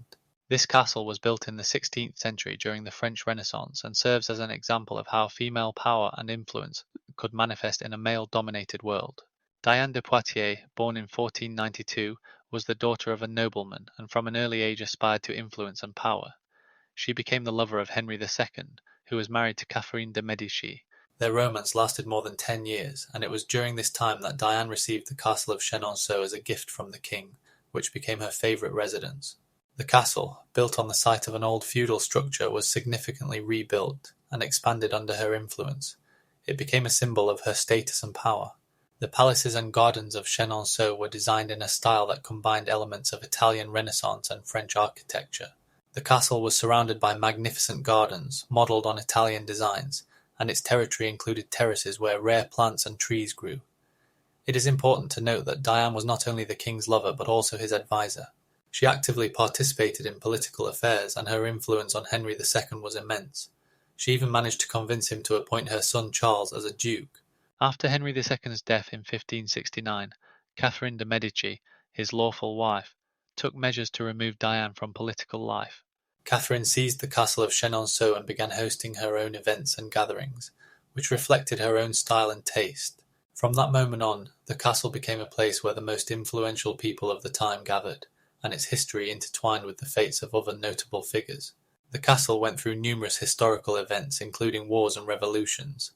This castle was built in the 16th century during the French Renaissance and serves as an example of how female power and influence could manifest in a male-dominated world. Diane de Poitiers, born in 1492, was the daughter of a nobleman and from an early age aspired to influence and power. She became the lover of Henry II, who was married to Catherine de Medici. Their romance lasted more than 10 years, and it was during this time that Diane received the castle of Chenonceau as a gift from the king, which became her favourite residence. The castle, built on the site of an old feudal structure, was significantly rebuilt and expanded under her influence. It became a symbol of her status and power. The palaces and gardens of Chenonceau were designed in a style that combined elements of Italian Renaissance and French architecture. The castle was surrounded by magnificent gardens, modelled on Italian designs, and its territory included terraces where rare plants and trees grew. It is important to note that Diane was not only the king's lover but also his advisor. She actively participated in political affairs, and her influence on Henry II was immense. She even managed to convince him to appoint her son Charles as a duke. After Henry II's death in 1569, Catherine de Medici, his lawful wife, took measures to remove Diane from political life. Catherine seized the castle of Chenonceau and began hosting her own events and gatherings, which reflected her own style and taste. From that moment on, the castle became a place where the most influential people of the time gathered, and its history intertwined with the fates of other notable figures. The castle went through numerous historical events, including wars and revolutions.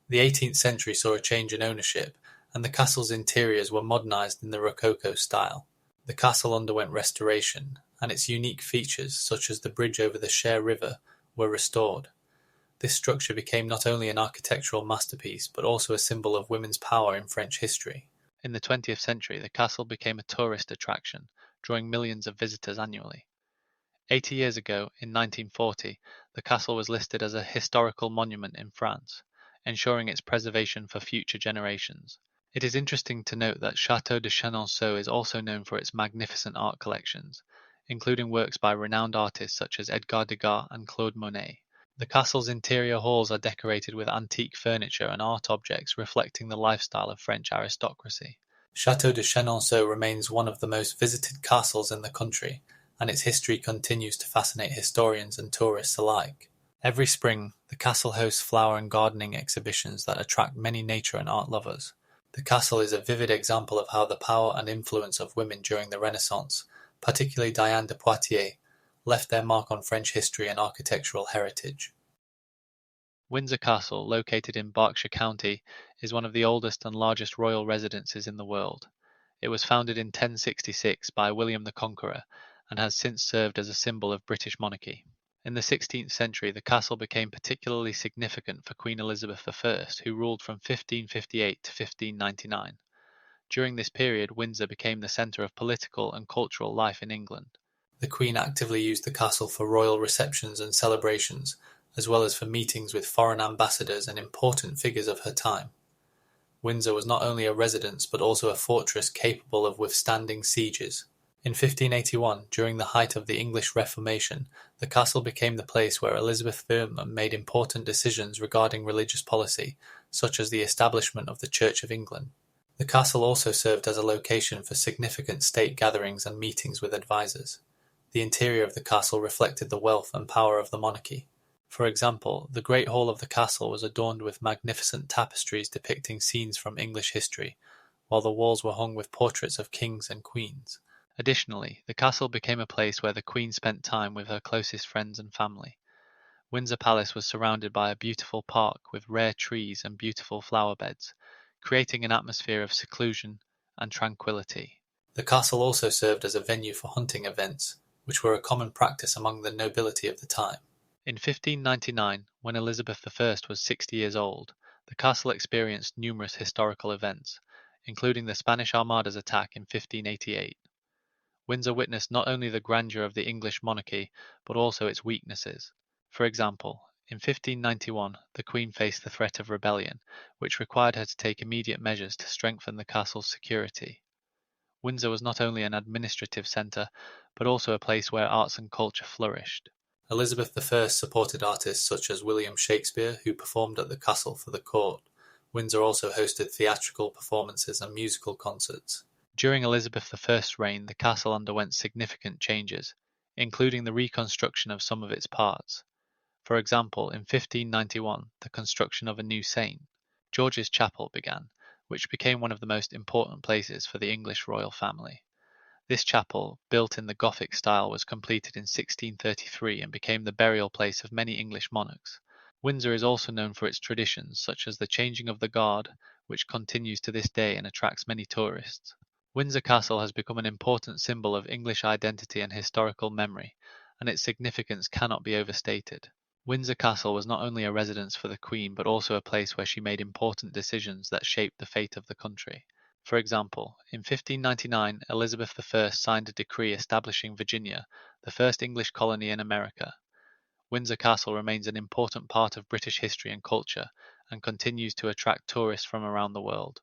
The 18th century saw a change in ownership, and the castle's interiors were modernized in the Rococo style. The castle underwent restoration, and its unique features, such as the bridge over the Cher River, were restored. This structure became not only an architectural masterpiece, but also a symbol of women's power in French history. In the 20th century, the castle became a tourist attraction, drawing millions of visitors annually. 80 years ago, in 1940, the castle was listed as a historical monument in France, ensuring its preservation for future generations. It is interesting to note that Château de Chenonceau is also known for its magnificent art collections, including works by renowned artists such as Edgar Degas and Claude Monet. The castle's interior halls are decorated with antique furniture and art objects reflecting the lifestyle of French aristocracy. Château de Chenonceau remains one of the most visited castles in the country, and its history continues to fascinate historians and tourists alike. Every spring, the castle hosts flower and gardening exhibitions that attract many nature and art lovers. The castle is a vivid example of how the power and influence of women during the Renaissance, particularly Diane de Poitiers, left their mark on French history and architectural heritage. Windsor Castle, located in Berkshire County, is one of the oldest and largest royal residences in the world. It was founded in 1066 by William the Conqueror and has since served as a symbol of British monarchy. In the 16th century, the castle became particularly significant for Queen Elizabeth I, who ruled from 1558 to 1599. During this period, Windsor became the centre of political and cultural life in England. The Queen actively used the castle for royal receptions and celebrations, as well as for meetings with foreign ambassadors and important figures of her time. Windsor was not only a residence but also a fortress capable of withstanding sieges. In 1581, during the height of the English Reformation, the castle became the place where Elizabeth I made important decisions regarding religious policy, such as the establishment of the Church of England. The castle also served as a location for significant state gatherings and meetings with advisors. The interior of the castle reflected the wealth and power of the monarchy. For example, the Great Hall of the castle was adorned with magnificent tapestries depicting scenes from English history, while the walls were hung with portraits of kings and queens. Additionally, the castle became a place where the Queen spent time with her closest friends and family. Windsor Palace was surrounded by a beautiful park with rare trees and beautiful flower beds, creating an atmosphere of seclusion and tranquility. The castle also served as a venue for hunting events, which were a common practice among the nobility of the time. In 1599, when Elizabeth I was 60 years old, the castle experienced numerous historical events, including the Spanish Armada's attack in 1588. Windsor witnessed not only the grandeur of the English monarchy, but also its weaknesses. For example, in 1591, the Queen faced the threat of rebellion, which required her to take immediate measures to strengthen the castle's security. Windsor was not only an administrative centre, but also a place where arts and culture flourished. Elizabeth I supported artists such as William Shakespeare, who performed at the castle for the court. Windsor also hosted theatrical performances and musical concerts. During Elizabeth I's reign, the castle underwent significant changes, including the reconstruction of some of its parts. For example, in 1591, the construction of a new saint, George's Chapel, began, which became one of the most important places for the English royal family. This chapel, built in the Gothic style, was completed in 1633 and became the burial place of many English monarchs. Windsor is also known for its traditions, such as the changing of the guard, which continues to this day and attracts many tourists. Windsor Castle has become an important symbol of English identity and historical memory, and its significance cannot be overstated. Windsor Castle was not only a residence for the Queen, but also a place where she made important decisions that shaped the fate of the country. For example, in 1599, Elizabeth I signed a decree establishing Virginia, the first English colony in America. Windsor Castle remains an important part of British history and culture, and continues to attract tourists from around the world.